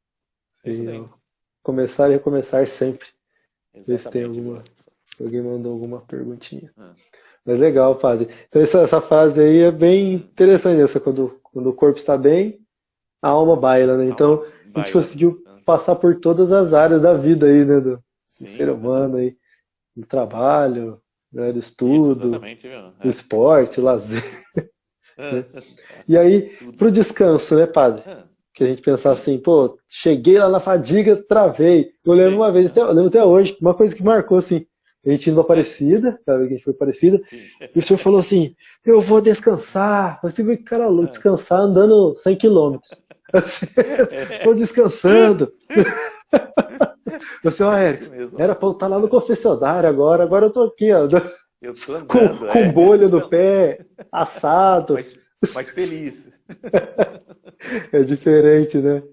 É isso Sim, daí, ó. né? Começar e recomeçar sempre. Ver se tem Exatamente, viu, alguma. Alisson? Alguém mandou alguma perguntinha. Ah, Mas legal, padre. Então essa frase aí é bem ah. interessante, essa, quando o corpo está bem, a alma baila, né? Então Alma a gente baila, né? conseguiu Ah, passar por todas as áreas da vida aí, né? Do ser sim, aham. humano aí, do trabalho, né, do Isso, estudo, exatamente, viu? do Isso esporte, aí. lazer, Ah, né? E aí, tudo. pro descanso, né, padre? Ah, Que a gente pensar sim, assim, pô, cheguei lá na fadiga, travei. Eu lembro sim. uma vez, eu lembro até hoje, uma coisa que marcou assim. A gente indo pra Aparecida, sabe que a gente foi pra Aparecida, Sim. e o senhor falou assim, eu vou descansar. Você vê que cara louco, Ah. descansar andando 100 quilômetros. Assim, tô descansando. Você, ó, É Eric, isso mesmo. era pra eu estar lá no confessionário agora eu tô aqui, ó, Eu tô com, andando, com bolha no Não, pé, assado. mas feliz. É diferente, né?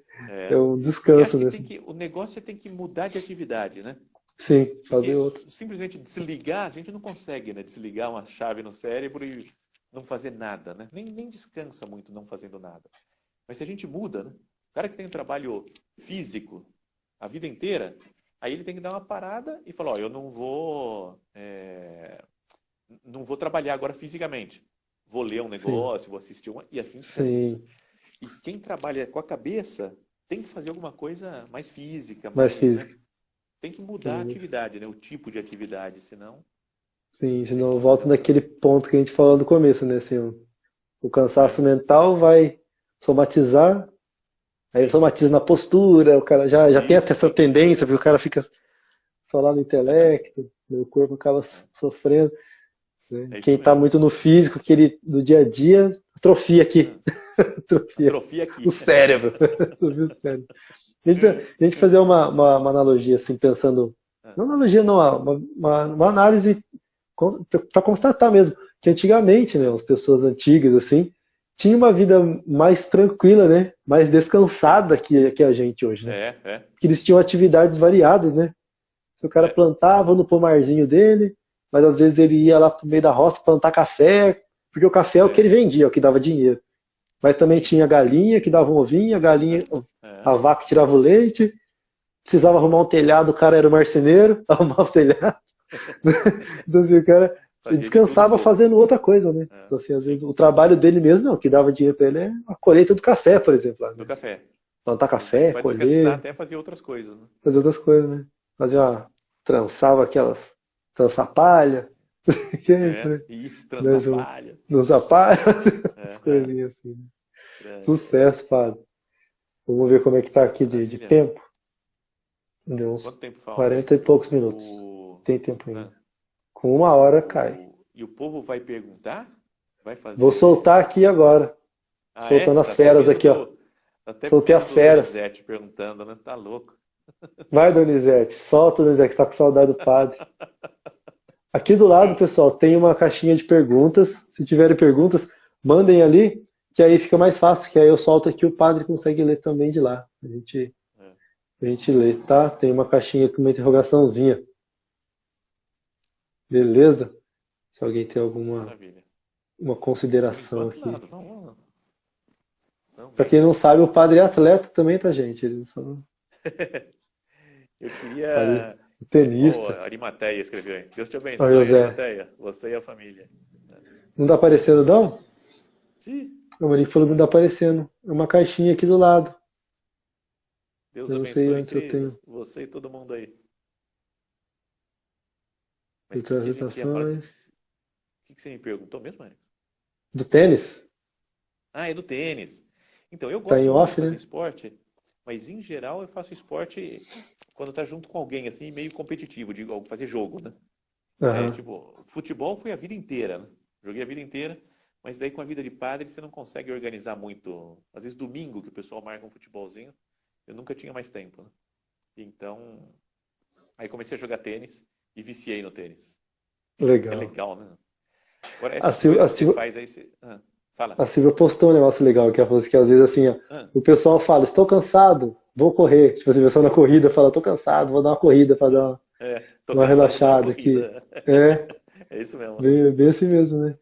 É É. um E acho descanso, que né? o negócio tem que mudar de atividade, né? Sim, fazer Porque outro. simplesmente desligar, a gente não consegue, né? Desligar uma chave no cérebro e não fazer nada, né? Nem descansa muito não fazendo nada. Mas se a gente muda, né? O cara que tem um trabalho físico a vida inteira, aí ele tem que dar uma parada e falar, ó, eu não vou trabalhar agora fisicamente. Vou ler um Sim, negócio, vou assistir e assim descansa. sim. E quem trabalha com a cabeça tem que fazer alguma coisa mais física, Mais mais, né? física. Tem que mudar a Sim, atividade, né? O tipo de atividade, senão sim, a gente senão não volta descansa, né? naquele ponto que a gente falou no começo, né? Assim, o É, cansaço mental vai somatizar, aí ele sim, somatiza na postura, o cara já tem isso, essa sim. tendência, porque o cara fica só lá no intelecto, o corpo acaba sofrendo, né? É Quem isso está mesmo. muito no físico, aquele do dia a dia, atrofia aqui, Ah, atrofia atrofia o aqui. cérebro, atrofia o cérebro. A gente fazer uma analogia, assim, pensando, Ah, não analogia, não, uma análise para constatar mesmo, que antigamente, né, as pessoas antigas, assim, tinham uma vida mais tranquila, né, mais sim, descansada que a gente hoje, né, que eles sim. tinham atividades variadas, né, se o cara É, plantava no pomarzinho dele, mas às vezes ele ia lá pro meio da roça plantar café, porque o café é o que ele é, vendia, é o que dava dinheiro. Mas também sim. tinha galinha que dava um ovinho, a galinha, É, a vaca tirava o leite, precisava arrumar um sim. telhado, o cara era o marceneiro, arrumava o telhado. Então, assim, o cara Fazia de tudo um descansava pouco. fazendo outra coisa, né? É, Então, assim, às vezes sim. o trabalho dele mesmo, não, o que dava dinheiro para ele é a colheita do café, por exemplo. Lá, Do né? café. Plantar Mas daí café, para descansar colher, até fazia outras coisas, né? fazer outras coisas, né? Fazia uma, trançava aquelas trança palha, É, né? isso, Né? trançar palha. Nos palha, as É, é, coisinhas assim. é. Sucesso, padre. Vamos ver como é que tá aqui de Maravilha. tempo. Deu uns Quanto tempo falta 40 e aí? poucos minutos. O, Tem tempo ainda. ah, Com 1 hora cai. e o povo vai perguntar? Vai Vou soltar fazer. aqui agora. Ah, é? Soltando as feras aqui, ó. Tá até Soltei pedindo as do feras. Donizete perguntando, né? Tá louco. Vai, Donizete. Solta, Donizete, que tá com saudade do padre. Aqui do lado, pessoal, tem uma caixinha de perguntas. Se tiverem perguntas, mandem ali, que aí fica mais fácil, que aí eu solto aqui, o padre consegue ler também de lá. É, A gente lê, tá? Tem uma caixinha com uma interrogaçãozinha. Beleza? Se alguém tem alguma maravilha. uma Por consideração enquanto, aqui. nada. Não, Pra quem bem. não sabe, o padre é atleta também, tá, gente? Ele não só Eu padre queria. é Ó, tenista. Arimateia escreveu aí. Deus te Ó, abençoe, José. Arimateia. Você e a família. Não tá aparecendo, não? Sim. O Monique falou que não tá aparecendo. É uma caixinha aqui do lado. Deus Eu não sei abençoe, onde eu tenho. Cris. Você e todo mundo aí. Mas o que, que a gente ia falar? Interpretações. Que você me perguntou mesmo, Érico? Do tênis? Ah, é do tênis. Então, eu Tá em gosto muito de off, fazer né? esporte, mas em geral eu faço esporte quando tá junto com alguém, assim, meio competitivo, de fazer jogo, né? É, Aham. tipo, futebol foi a vida inteira, né? Joguei a vida inteira, mas daí com a vida de padre você não consegue organizar muito. Às vezes domingo que o pessoal marca um futebolzinho, eu nunca tinha mais tempo, né? Então, aí comecei a jogar tênis e viciei no tênis. É Legal. legal, né? Agora, A essas Silvia, coisas que você faz aí, você... fala. a Silvia postou um negócio legal, que ela falou assim, que às vezes assim, ó, Ah, o pessoal fala, estou cansado, vou correr. Tipo assim, o pessoal na corrida fala, estou cansado, vou dar uma corrida para dar tô uma cansado, vou dar uma relaxada aqui. corrida. É, É isso mesmo. bem assim mesmo, né?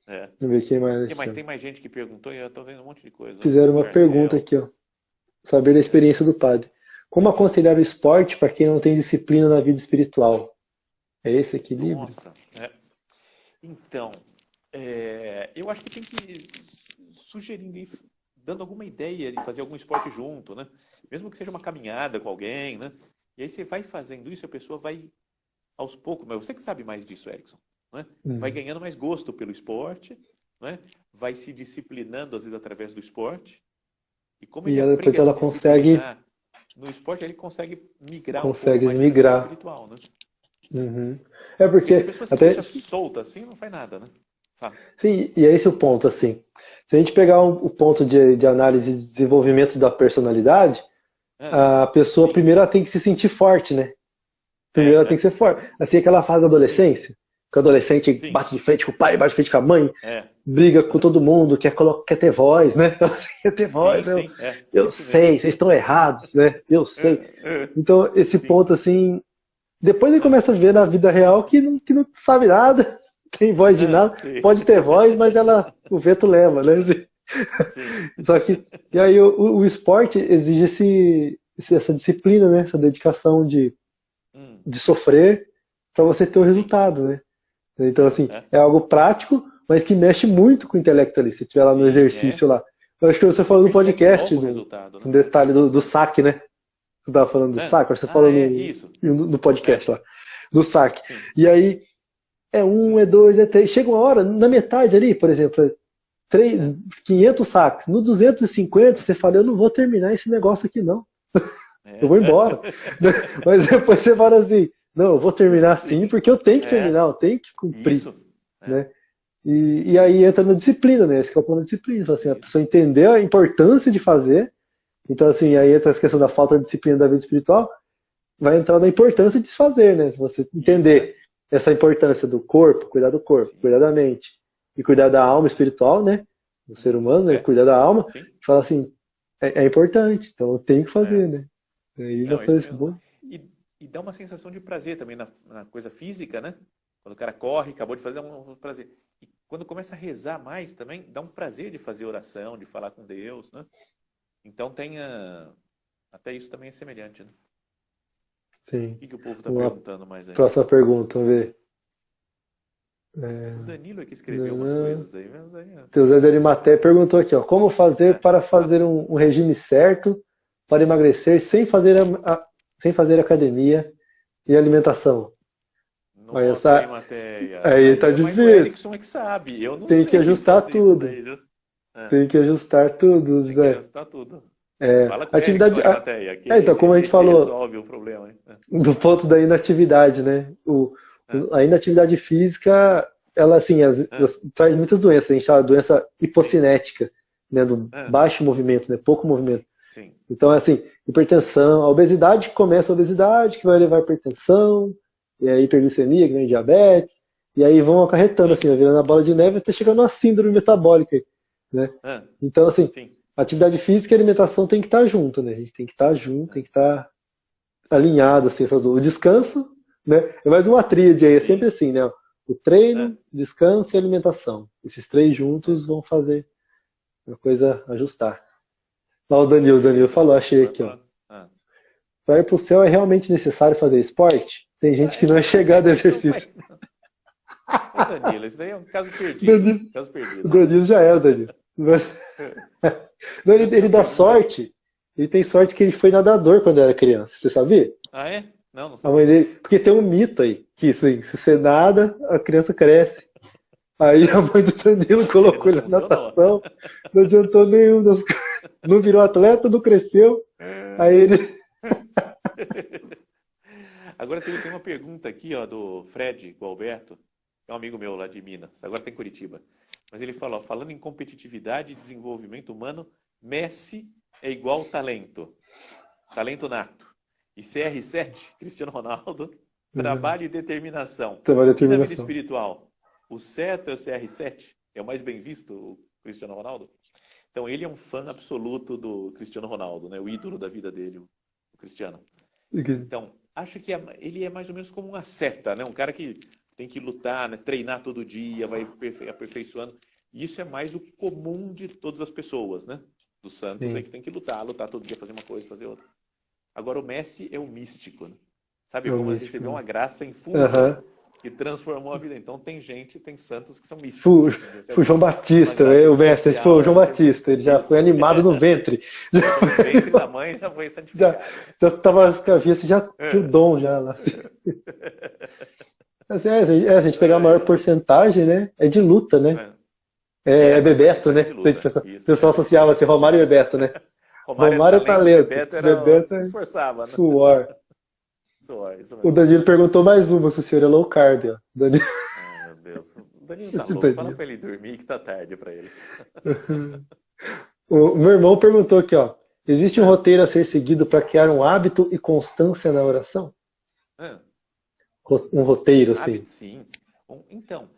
É. Vamos ver quem mais Que aqui, mais? ó. Tem mais gente que perguntou e eu tô vendo um monte de coisa. Ó. Fizeram O uma pergunta Jardel. aqui, ó. Saber da É. experiência do padre. Como aconselhar o esporte para quem não tem disciplina na vida espiritual? É esse equilíbrio? Nossa. É. Então, eu acho que tem que ir sugerindo, dando alguma ideia de fazer algum esporte junto, né? Mesmo que seja uma caminhada com alguém, né? E aí você vai fazendo isso, a pessoa vai aos poucos, mas você que sabe mais disso, Erickson, né? Vai Hum. ganhando mais gosto pelo esporte, né? Vai se disciplinando, às vezes, através do esporte. E como E ele ela, depois aprende a ela se consegue, disciplinar no esporte, ele consegue migrar um pouco consegue mais para a vida migrar. espiritual, né? Uhum. É Porque se a porque, pessoa se até, deixa solta assim, não faz nada, né? Fala. sim, e é esse o ponto, assim. Se a gente pegar o ponto de análise e desenvolvimento da personalidade, Ah, a pessoa sim. primeiro ela tem que se sentir forte, né? Primeiro ela tem É, que ser forte. Assim, aquela fase da sim, adolescência, que o adolescente sim. bate de frente com o pai, bate de frente com a mãe, É. briga com Aham. todo mundo, quer ter voz, né? Então, assim, quer ter Sim, voz, sim, é. eu Isso mesmo. sei, vocês estão errados, né? Eu sei. É. Então, esse Sim. ponto, assim, depois ele É. começa a ver na vida real que não sabe nada, tem voz de É. nada, Sim. pode ter voz, mas o vento leva, né? Assim, Sim. só que, e aí o esporte exige essa disciplina, né? Essa dedicação Hum. de sofrer para você ter o Sim. resultado, né? Então, assim, É. é algo prático, mas que mexe muito com o intelecto ali. Se estiver lá no Sim, é. exercício lá. Eu acho que E você você falou no percebe podcast, logo o resultado, né? um detalhe do saque, né? Você estava falando do É. saque, você Ah, falou é, isso. no É. podcast lá, do saque. Sim. E aí, é um, é dois, é três. Chega uma hora, na metade ali, por exemplo, três, É. 500 saques. No 250, você fala, eu não vou terminar esse negócio aqui, não. Eu É. vou embora. Mas depois você fala assim, não, eu vou terminar sim, Sim. porque eu tenho que É. terminar, eu tenho que cumprir, Isso. É. né? E aí entra na disciplina, né? Esse que é o ponto da disciplina. Fala assim, a Isso. pessoa entender a importância de fazer. Então, assim, Sim. aí entra essa questão da falta de disciplina da vida espiritual, vai entrar na importância de se fazer, né? Se você Isso, é. entender essa importância do corpo, Sim. cuidar da mente e cuidar da alma espiritual, né? Do ser Uhum. humano, né? É. Cuidar da alma, Sim. fala assim, é importante, então eu tenho que É. fazer, né? Aí vai Não, é fazer isso esse mesmo. bom. E, e dá uma sensação de prazer também na coisa física, né? Quando o cara corre, acabou de fazer, dá um prazer. E quando começa a rezar mais também, dá um prazer de fazer oração, de falar com Deus, né? Então até isso também é semelhante, né? Sim. O que o povo está Uma perguntando mais aí? próxima pergunta, vamos ver. O Danilo é que escreveu umas Nanã. coisas aí, mas aí, ó. O Zé de Arimaté perguntou aqui, ó, como fazer É, para fala. fazer um regime certo para emagrecer sem fazer academia e alimentação? Olha, Nossa, Arimateia. aí Aí tá é mais o difícil. Erickson é que sabe. Eu não Tem que sei ajustar fazer isso tudo. daí, viu? É, Tem que ajustar tudo, tem que Zé. ajustar tudo. É, Fala com o Erickson, atividade. Arimateia, que Então, como a gente ele te falou, resolve o problema, hein? do ponto da inatividade, né? É, A inatividade física, ela assim, é, traz muitas doenças. A gente fala doença sim, hipocinética, né? Do é, baixo movimento, né? Pouco movimento. sim, Então, assim, hipertensão, a obesidade começa a obesidade, que vai levar a hipertensão, e aí hiperglicemia, que vem diabetes, e aí vão acarretando, sim, assim, virando a bola de neve até chegar numa síndrome metabólica, né? é, Então, assim, sim, atividade física e alimentação tem que estar junto, né? A gente tem que estar junto, é, tem que estar alinhado, assim, essas duas. O descanso, né? É mais uma tríade aí, é sempre sim, assim, né? O é, treino, descanso e alimentação. Esses três é. juntos vão fazer a coisa ajustar. Ó, o Danilo Beleza. falou, achei Vai aqui, ó. falar. Ah. Para ir pro céu é realmente necessário fazer esporte? Tem gente que não é chegado a Não exercício. faz, não. Ô, Danilo, isso daí é um caso perdido. Danilo, Caso o perdido. Danilo já é o Danilo. Não, Tem ele uma dá pergunta aqui. sorte. Ele tem sorte que ele foi nadador quando era criança. Você sabia? Ah, é? Não, não A mãe sabia. dele. Porque tem um mito aí. Que assim, se você nada, a criança cresce. Aí a mãe do Danilo Ele colocou não ele na funcionou. natação. Não adiantou nenhum das coisas. Não virou atleta, não cresceu. Aí ele. Agora tem uma pergunta aqui, ó, do Fred Gualberto, que é um amigo meu lá de Minas, agora tem Curitiba. Mas ele falou, falando em competitividade e desenvolvimento humano, Messi é igual talento, talento nato. E CR7, Cristiano Ronaldo, trabalho e determinação. Tem uma E na vida determinação. espiritual, o certo é o CR7? É o mais bem visto, o Cristiano Ronaldo? Então ele é um fã absoluto do Cristiano Ronaldo, né? O ídolo da vida dele, o Cristiano. Então, acho que ele é mais ou menos como um atleta, né? Um cara que tem que lutar, né? Treinar todo dia, vai aperfeiçoando. E isso é mais o comum de todas as pessoas, né? Dos santos aí Sim. que tem que lutar todo dia, fazer uma coisa, fazer outra. Agora o Messi é o místico, né? Sabe, É o como místico, recebeu né? uma graça infusa Aham. que transformou a vida. Então tem santos que são Foi, místicos, assim, foi recebe João uma Batista, graça né? O mestre foi o especial, João Batista, ele já isso. foi animado no ventre. Já foi no ventre da mãe, já foi Já, santificado. já tava com a cabeça, já tinha o É. dom já lá. Mas se a gente pegar a maior porcentagem, né? É de luta, né? É Maior Bebeto, porcentagem né? de O luta. Isso, pessoal é. associava assim, Romário e Bebeto, né? Romário era Romário é talento, talento, Bebeto Bebeto se é esforçava, né? suor. Isso O mesmo. Danilo perguntou mais uma, se o senhor é low carb, ó. Danilo. Ai, meu Deus. O Danilo tá louco. Fala Danilo. pra ele dormir que tá tarde pra ele. O meu irmão perguntou aqui, ó. Existe um Ah, roteiro a ser seguido para criar um hábito e constância na oração? ah. Um roteiro, assim. Hábito, sim. Então,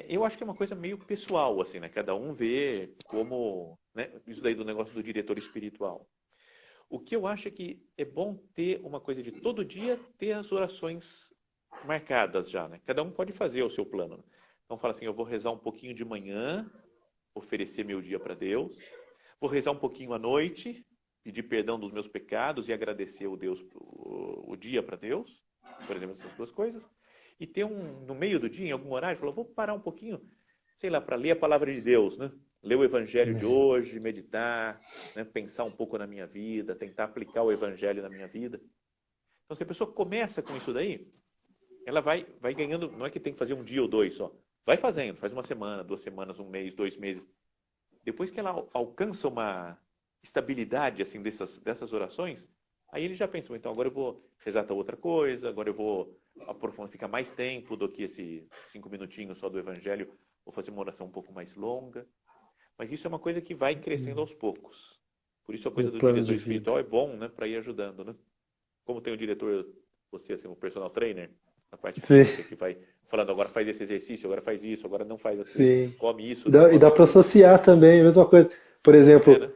eu acho que é uma coisa meio pessoal, assim, né? Cada um vê como, né? Isso daí do negócio do diretor espiritual. O que eu acho é que é bom ter uma coisa de todo dia ter as orações marcadas já, né? Cada um pode fazer o seu plano, né? Então fala assim, eu vou rezar um pouquinho de manhã, oferecer meu dia para Deus. Vou rezar um pouquinho à noite, pedir perdão dos meus pecados e agradecer o dia para Deus. Por exemplo, essas duas coisas. E ter no meio do dia, em algum horário, falar, vou parar um pouquinho, sei lá, para ler a palavra de Deus, né? Ler o evangelho de hoje, meditar, né? Pensar um pouco na minha vida, tentar aplicar o evangelho na minha vida. Então, se a pessoa começa com isso daí, ela vai ganhando, não é que tem que fazer um dia ou dois só. Vai fazendo, faz uma semana, 2 semanas, um mês, 2 meses. Depois que ela alcança uma estabilidade assim dessas orações, aí ele já pensa, então agora eu vou rezar tal outra coisa, agora eu vou aprofundar, ficar mais tempo do que esse 5 minutinhos só do evangelho, vou fazer uma oração um pouco mais longa. Mas isso é uma coisa que vai crescendo aos poucos. Por isso a Um coisa do plano diretor de vida. espiritual é bom, né, para ir ajudando, né? Como tem o diretor, você assim, o personal trainer, na parte Sim, física, que vai falando, agora faz esse exercício, agora faz isso, agora não faz aquilo, sim. come isso, E não dá, e come dá para aquilo. associar também, a mesma coisa. Por É, exemplo, né?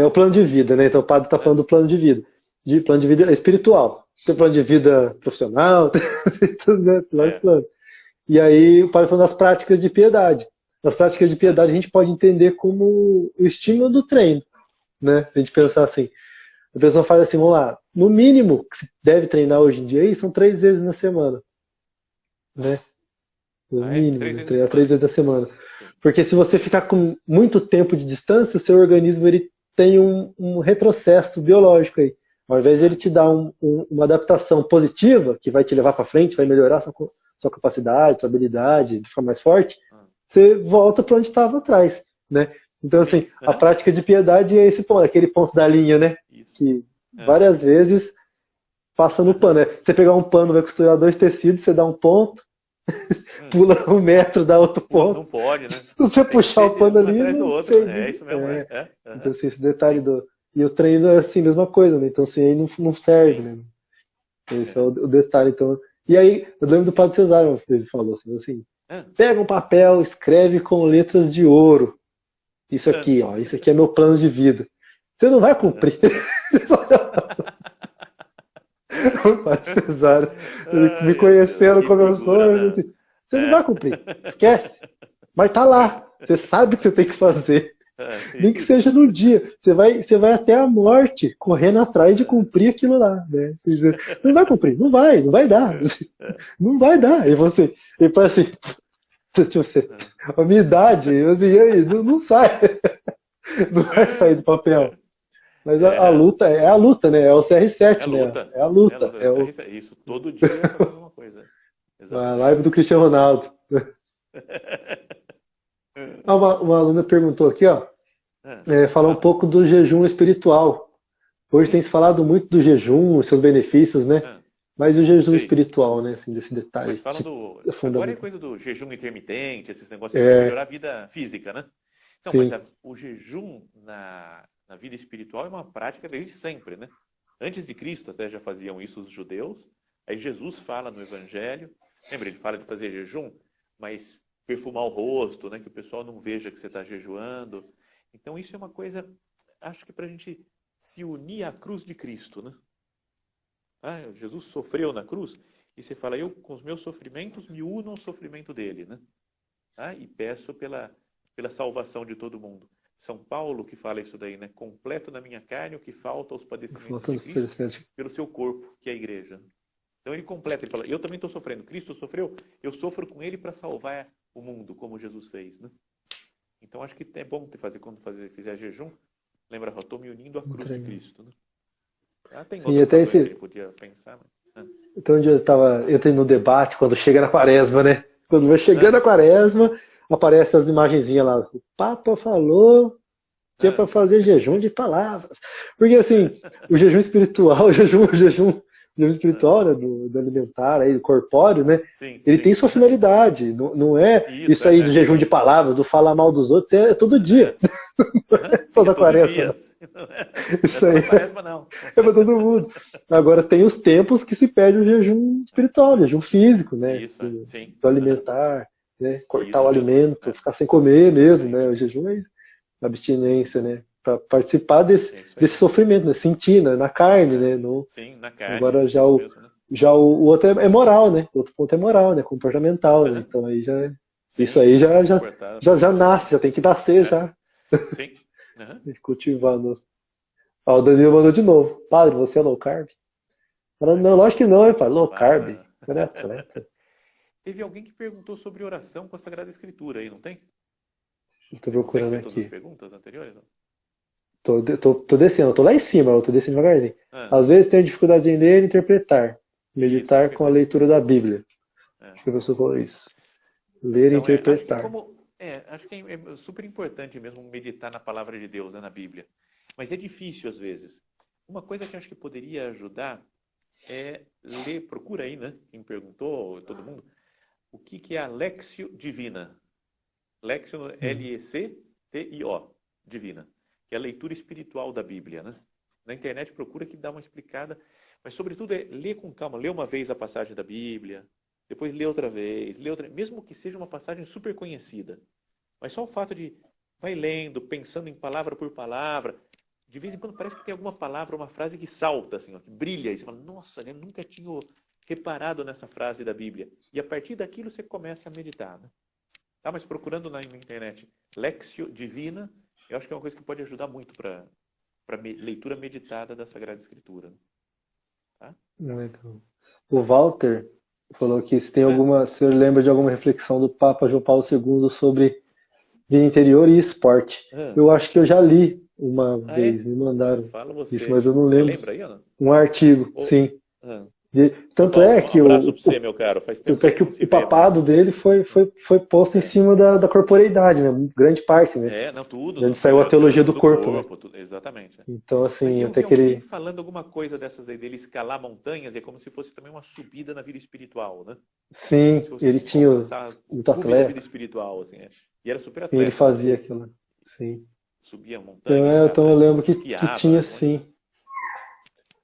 o plano de vida, né? Então o padre está É, falando do plano de vida. De plano de vida sim. espiritual. Tem plano de vida profissional, tem tudo, né? Tem vários É, planos. E aí o padre falou das práticas de piedade. Nas práticas de é, piedade a gente pode entender como o estímulo do treino, né? A gente sim. pensar assim, a pessoa faz assim, vamos lá, no mínimo que se deve treinar hoje em dia aí são 3 vezes na semana, né? No Ah, é? mínimo, Três né? vezes na Treinar três semana. vezes na semana. Sim. Porque se você ficar com muito tempo de distância, o seu organismo ele tem um retrocesso biológico aí. Ao invés de ele Ah, te dar uma adaptação positiva, que vai te levar para frente, vai sim. melhorar sua capacidade, sua habilidade, ficar mais forte, Ah, você volta para onde estava atrás, né? Então, assim, sim. a Aham. prática de piedade é esse ponto, aquele ponto da linha, né? Isso. Que É, várias vezes passa no aham. pano. Você pegar um pano, vai costurar 2 tecidos, você dá um ponto, Hum. pula 1 metro, dá outro ponto. Não pode, né? Se você Tem que puxar ser o pano um ali, atrás do não outro, né? É serve. isso mesmo, é. Então, Aham. assim, esse detalhe Sim, do. E o treino é assim, a mesma coisa, né? Então, assim, aí não serve, sim. né? Esse é É, o detalhe. Então. E aí, eu lembro do sim. Padre Cesário, uma vez ele falou assim: Ah, pega um papel, escreve com letras de ouro. Isso ah, aqui, ó, isso aqui é meu plano de vida. Você não vai aham. cumprir. O Padre Cesário, ele me Ai, meu Deus, conhecendo que como eu sou, figura, ele falou né? assim: você não vai É. cumprir, esquece. Mas tá lá, você sabe o que você tem que fazer. Nem que Isso. seja no dia. Você vai até a morte correndo atrás de cumprir aquilo lá, né? Não vai cumprir, não vai dar. É, é, Não vai dar. E parece assim, é. a minha idade, assim, e aí, não sai. Não vai sair do papel. Mas a É, luta é a luta, né? É o é CR7, né? luta. É a É luta. luta. É Isso, todo dia fazer a mesma coisa. a live Exatamente. do Cristiano Ronaldo. Uma aluna perguntou aqui, ó, É, falar um fala. pouco do jejum espiritual. Hoje tem se falado muito do jejum, os seus benefícios, né? É, Mas o jejum sei. espiritual, né? Assim, desse Mas detalhe falam do. de Agora é fundamentação. coisa do jejum intermitente, esses negócios aí para É, melhorar a vida física, né? Não, mas sim. o jejum na vida espiritual é uma prática desde sempre, né? Antes de Cristo até já faziam isso os judeus. Aí Jesus fala no Evangelho. Lembra, ele fala de fazer jejum, mas perfumar o rosto, né? Que o pessoal não veja que você está jejuando. Então isso é uma coisa, acho que para a gente se unir à cruz de Cristo, né? Ah, Jesus sofreu na cruz, e você fala, eu com os meus sofrimentos me uno ao sofrimento dele, né? Ah, e peço pela salvação de todo mundo. São Paulo que fala isso daí, né? Completo na minha carne o que falta aos padecimentos de Voltando Cristo felizmente. pelo seu corpo, que é a igreja. Então ele completa, ele fala, eu também estou sofrendo. Cristo sofreu, eu sofro com ele para salvar o mundo, como Jesus fez, né? Então acho que é bom quando fizer jejum, lembra, estou me unindo à cruz de Cristo, né? Ah, tem Sim, outras até situações que a esse. gente podia pensar, mas... Então, onde eu estava entrei no debate, quando chega na quaresma, né? Quando vai chegando Ah, a quaresma, aparecem as imagenzinhas lá. O Papa falou que é ah, para fazer jejum de palavras. Porque, assim, o jejum espiritual, o jejum jejum espiritual, né, do alimentar, aí, do corpóreo, né? Sim, Ele sim. tem sua finalidade. Não é isso aí do jejum de palavras, do falar mal dos outros, é todo dia. Sim, Toda é todo quaresma. dia. Não é Isso só aí na quaresma, não. é pra todo mundo. Agora tem os tempos que se pede o jejum espiritual, o jejum físico, né? Isso, sim. Do alimentar, né? Cortar Isso o mesmo. alimento, ficar sem comer mesmo, né? Exatamente. O jejum é isso. Abstinência, né? Para participar desse, É isso aí. desse sofrimento, né? Sentir, né? Na carne, né? Sim, na carne. Agora Isso mesmo, né? já o outro é moral, né? O outro ponto é moral, né? Comportamental, né? Então aí já isso Sim, aí se comportar. já nasce, já tem que nascer já, Sim. Uhum. cultivando. Ó, o Danilo mandou de novo. Padre, você é low carb? Falando, não, lógico que não, ele fala, low carb. Você não é atleta. Teve alguém que perguntou sobre oração com a Sagrada Escritura aí, não tem? Estou Você consegue procurando ver todas as aqui. perguntas anteriores? Tô descendo, tô lá em cima, eu tô descendo devagarzinho. Ah, Às vezes tenho dificuldade em ler e interpretar. isso, acho Meditar que com a esse é. leitura da Bíblia. É. Acho que a pessoa falou isso. Ler e Então, acho que interpretar. como. Acho que é super importante mesmo meditar na palavra de Deus, né, na Bíblia. Mas é difícil às vezes. Uma coisa que eu acho que poderia ajudar é ler, procura aí, né? Quem perguntou, todo mundo, o que é a Lexio Divina? Lexio, L-E-C-T-I-O, Divina, que é a leitura espiritual da Bíblia, né? Na internet procura que dá uma explicada, mas sobretudo é ler com calma, ler uma vez a passagem da Bíblia, depois ler outra vez, mesmo que seja uma passagem super conhecida. Mas só o fato de vai lendo, pensando em palavra por palavra, de vez em quando parece que tem alguma palavra, uma frase que salta, assim, ó, que brilha, e você fala, nossa, eu nunca tinha reparado nessa frase da Bíblia. E a partir daquilo você começa a meditar, né? Tá, mas procurando na internet Lexio Divina, eu acho que é uma coisa que pode ajudar muito para leitura meditada da Sagrada Escritura. Tá? Legal. O Walter falou que se tem É. alguma, se eu lembra de alguma reflexão do Papa João Paulo II sobre vida interior e esporte. Eu acho que eu já li uma vez, me mandaram Fala isso, você. mas eu não Você lembro. lembra aí ou não? Um artigo, Ô, sim. ah. Tanto Walter, é um que abraço para você, meu caro. Faz tempo que a gente não se o vê, papado mas... dele foi posto em cima da corporeidade, né? Grande parte, né? Não, tudo. De onde Não, saiu a teologia do corpo, né? tudo, exatamente. Então, Aí assim, eu até vi que alguém ele... falando alguma coisa dessas aí dele escalar montanhas, é como se fosse também uma subida na vida espiritual, né? Como se Sim, fosse ele tinha o muito cume da vida atleta. espiritual, assim. E era super Sim, ele atleta, né? fazia aquilo. Sim. Subia montanhas, Então eu lembro que tinha, esquiava. sim.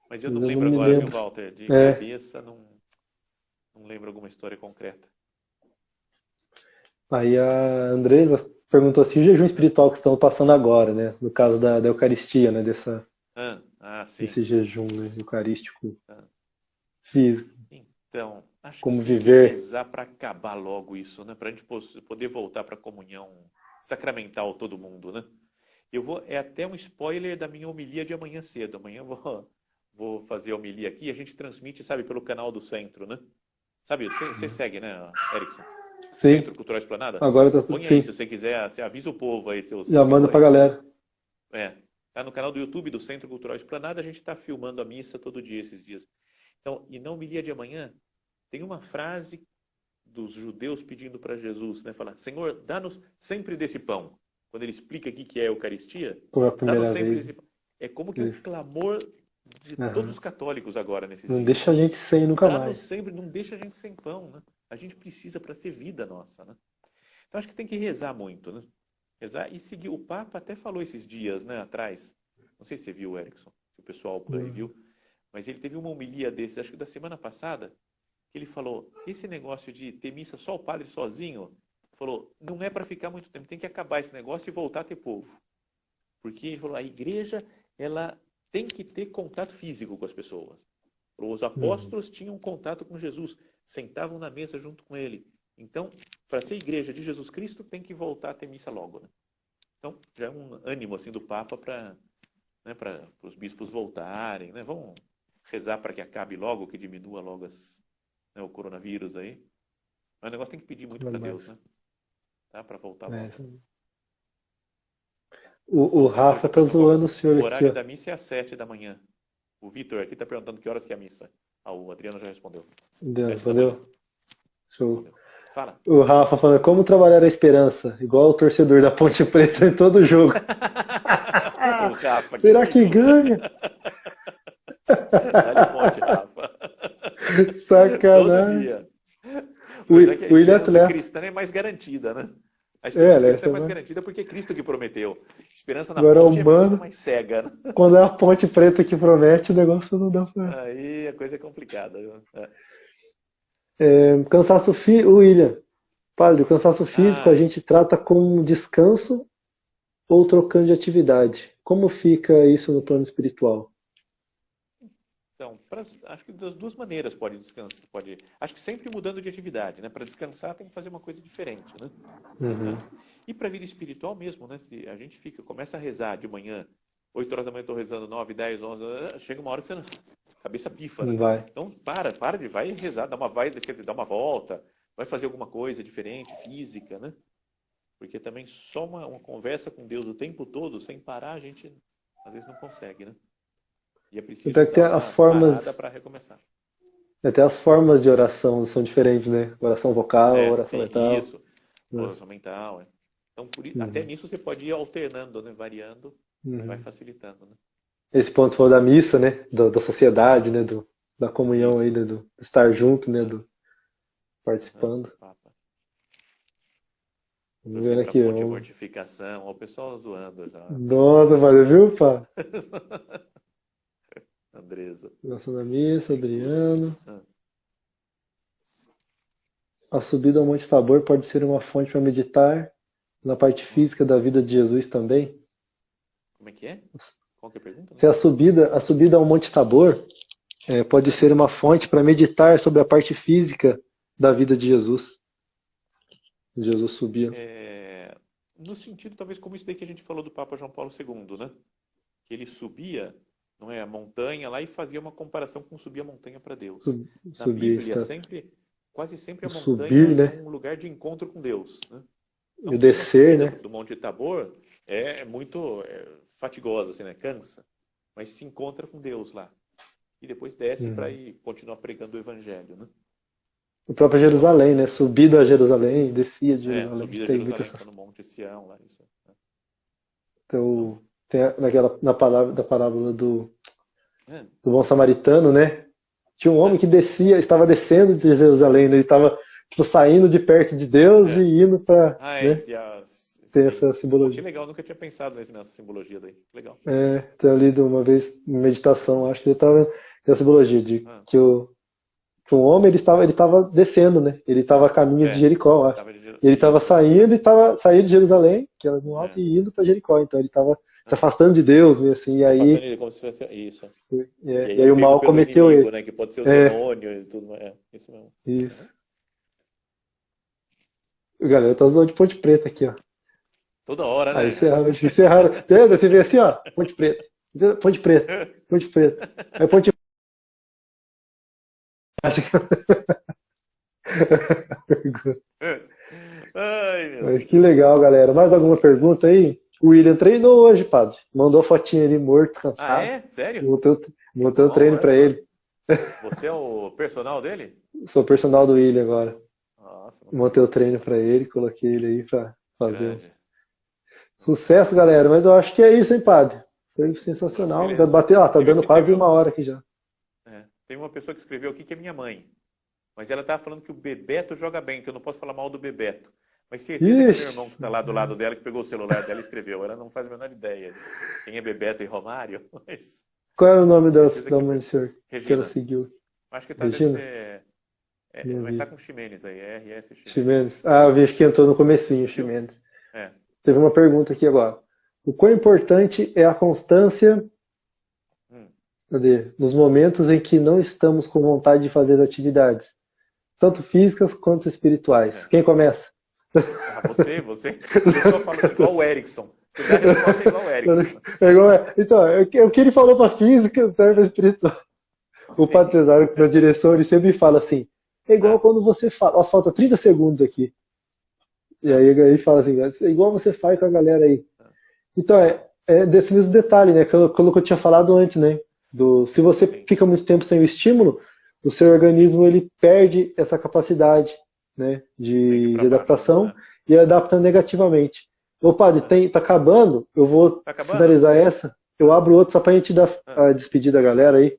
Mas eu Mas não eu não lembro me agora, viu, lembro. Walter? De É. cabeça, não lembro alguma história concreta. Aí a Andresa perguntou assim, o jejum espiritual que estamos passando agora, né? No caso da Eucaristia, né? Sim. Desse jejum, né? Eucarístico Ah. físico. Então, acho que Como tem que viver. rezar para acabar logo isso, né? Para a gente poder voltar para a comunhão sacramental todo mundo, né? É até um spoiler da minha homilia de amanhã cedo. Amanhã eu vou fazer a homilia aqui e a gente transmite, sabe, pelo canal do Centro, né? Sabe, você segue, né, Erickson? Sim. Centro Cultural Esplanada? Agora tá Põe aí, sim. se você quiser, você avisa o povo aí, seus Já manda pra seguidores. galera. Tá no canal do YouTube do Centro Cultural Esplanada, a gente está filmando a missa todo dia esses dias. Então, e na homilia de amanhã, tem uma frase dos judeus pedindo para Jesus, né? Falar, Senhor, dá-nos sempre desse pão. Quando ele explica o que é a Eucaristia, Pela dá-nos primeira sempre vez. desse pão. É como que o clamor de todos os católicos agora nesses Não dias. deixa a gente sem nunca Dá-nos mais. sempre, não deixa a gente sem pão, né? A gente precisa para ser vida nossa, né? Então acho que tem que rezar muito, né? Rezar e seguir. O Papa até falou esses dias, né, atrás. Não sei se você viu, Erickson, se o pessoal por aí viu, mas ele teve uma homilia desse, acho que da semana passada, que ele falou, esse negócio de ter missa só o padre sozinho, falou, não é para ficar muito tempo, tem que acabar esse negócio e voltar a ter povo. Porque ele falou, a igreja, ela tem que ter contato físico com as pessoas. Os apóstolos tinham contato com Jesus, sentavam na mesa junto com ele. Então, para ser igreja de Jesus Cristo, tem que voltar a ter missa logo, né? Então, já é um ânimo assim do Papa para os bispos voltarem, né? Vamos rezar para que acabe logo, que diminua logo o coronavírus aí. Mas o negócio tem que pedir muito para Deus, né? Tá? Para voltar logo. O Rafa tá zoando o senhor aqui. O horário da missa é às 7 da manhã. O Vitor aqui tá perguntando que horas que é a missa. O Adriano já respondeu. Respondeu? Show. Fala. O Rafa falando, como trabalhar a esperança? Igual o torcedor da Ponte Preta em todo jogo. O Rafa, será que ganha? Dá-lhe ponte, Rafa. Todo Sacanagem. dia. O, Mas é que a o William é esperança atleta. cristã é mais garantida, né? A É, esperança né? cristã é mais garantida porque é Cristo que prometeu. Esperança na Agora, ponte é muito humano, mais cega, né? quando é a ponte preta que promete, o negócio não dá pra. Aí a coisa é complicada, viu? É. Cansaço físico, William. Padre, o cansaço físico a Ah, gente trata com descanso ou trocando de atividade. Como fica isso no plano espiritual? então, acho que das duas maneiras pode descansar. Acho que sempre mudando de atividade, né? Para descansar tem que fazer uma coisa diferente, né? Uhum. É. E para a vida espiritual mesmo, né? Se a gente começa a rezar de manhã, 8 horas da manhã estou rezando, 9, 10, 11, chega uma hora que você cabeça pifa, né? Não vai. Então vai rezar, quer dizer, dá uma volta, vai fazer alguma coisa diferente, física, né? Porque também só uma conversa com Deus o tempo todo, sem parar, a gente às vezes não consegue, né? E é preciso Até que tem dar as uma parada formas, para recomeçar. até as formas de oração são diferentes, né? Oração vocal, É, oração sim, mental. isso. Né? Oração mental. É. Então, até Uhum. nisso você pode ir alternando, né? Variando, vai Uhum. facilitando, né? Esse ponto você falou da missa, né? Da sociedade, né? Da comunhão aí, Isso. né? Do estar junto, né? É, Do do participando. Papa. Vamos ver Torcer para aqui. ponte de Vamos... mortificação. Ó, o pessoal zoando já. Nossa, valeu, viu, pá? Andresa. Oração da missa, Figura. Adriano. Ah, A subida ao Monte Tabor pode ser uma fonte para meditar na parte hum. física da vida de Jesus também? Como é que é? Qual que é a pergunta? Não Se entendi. a subida ao Monte Tabor pode Ah, ser uma fonte para meditar sobre a parte física da vida de Jesus. Jesus subia. no sentido, talvez, como isso daí que a gente falou do Papa João Paulo II, né? Que ele subia, não é, a montanha lá e fazia uma comparação com subir a montanha para Deus. Na Subir, Bíblia, está, quase sempre o a subir, montanha é né? um lugar de encontro com Deus, né? E o Então, uma descer, subida né? do Monte Tabor é muito fatigosa, assim, né? Cansa, mas se encontra com Deus lá. E depois desce para Uhum. ir continuar pregando o Evangelho, né? O próprio Então, Jerusalém, né? Subida a Jerusalém, descia de Jerusalém. subida a Tem muito Jerusalém, essa. está no Monte Sião lá, isso. Né? Então, Então, tem da parábola é, do bom samaritano, né? Tinha um homem é, que estava descendo de Jerusalém, né? Ele estava tipo, saindo de perto de Deus é. e indo para, Ah, né? Tem sim. essa Pô, que simbologia. legal, nunca tinha pensado nessa simbologia daí. Que legal. Tenho lido uma vez em meditação, acho que ele estava tem a simbologia de Ah, que um homem ele estava descendo, né? Ele estava a caminho de Jericó, eu acho. tava de, Ele estava isso. saindo e estava saindo de Jerusalém, que era no alto, É, e indo para Jericó. Então ele estava se é. afastando de Deus, meio assim. E Tá fazendo aí, ele como se fosse isso. E e aí é aí o pego mal pelo cometeu inimigo, ele. né? Que pode ser o É, demônio e tudo. Isso mesmo. isso. Uhum. A galera tá usando de Ponte Preta aqui, ó. Toda hora, Aí né? encerraram. Entendeu? Você vê assim, ó, Ponte Preta. Ponte Preta. Ponte Preta. Aí Ponte Ai, meu Ai, que Deus. legal, galera. Mais alguma pergunta aí? O William treinou hoje, padre. Mandou fotinha ali morto, Ah, cansado. é? Sério? Que Montei o bom, treino olha pra só. ele. Você é o personal dele? Sou personal do William agora. Nossa, não Montei o sabia. treino pra ele, coloquei ele aí pra fazer o Grande. sucesso, galera. Mas eu acho que é isso, hein, padre? Foi Não, sensacional. Já beleza. bateu, tá dando Teve quase uma hora aqui já. tem uma pessoa que escreveu aqui que é minha mãe. Mas ela estava falando que o Bebeto joga bem, que eu não posso falar mal do Bebeto. Mas certeza que é meu Ixi, irmão que está lá do lado dela, que pegou o celular dela e escreveu. Ela não faz a menor ideia de quem é Bebeto e Romário, mas qual era o nome certeza da que é mãe do senhor que ela Regina. seguiu? Acho que deve Regina? ser. Não Mas tá vi. com Ximenes aí, RS Ximenes. Ximenes. Ah, eu vi que entrou no comecinho, Viu? Ximenes. É. Teve uma pergunta aqui agora. O quão importante é a constância, Hum. cadê? Nos momentos em que não estamos com vontade de fazer atividades, tanto físicas quanto espirituais? É. Quem começa? Ah, você começou falando igual o Erickson. Você dá a resposta igual o Erickson. Então, o que ele falou para física serve para espiritual. O Padre Sim. Cesário, na direção, ele sempre fala assim, é igual Ah, quando você fala, nossa, falta 30 segundos aqui. E ah, aí ele fala assim, é igual você faz com a galera aí. ah, Então, ah. é desse mesmo detalhe, né? Aquilo que eu tinha falado antes, né? Se você Sim, fica muito tempo sem o estímulo, o seu sim. organismo ele perde essa capacidade, né, Meio que de para baixo, né? adaptação e adapta negativamente. Ô, padre, Ah. tá acabando, eu vou Tá acabando? finalizar essa. Eu abro outro só pra gente dar Ah. a despedida da galera aí.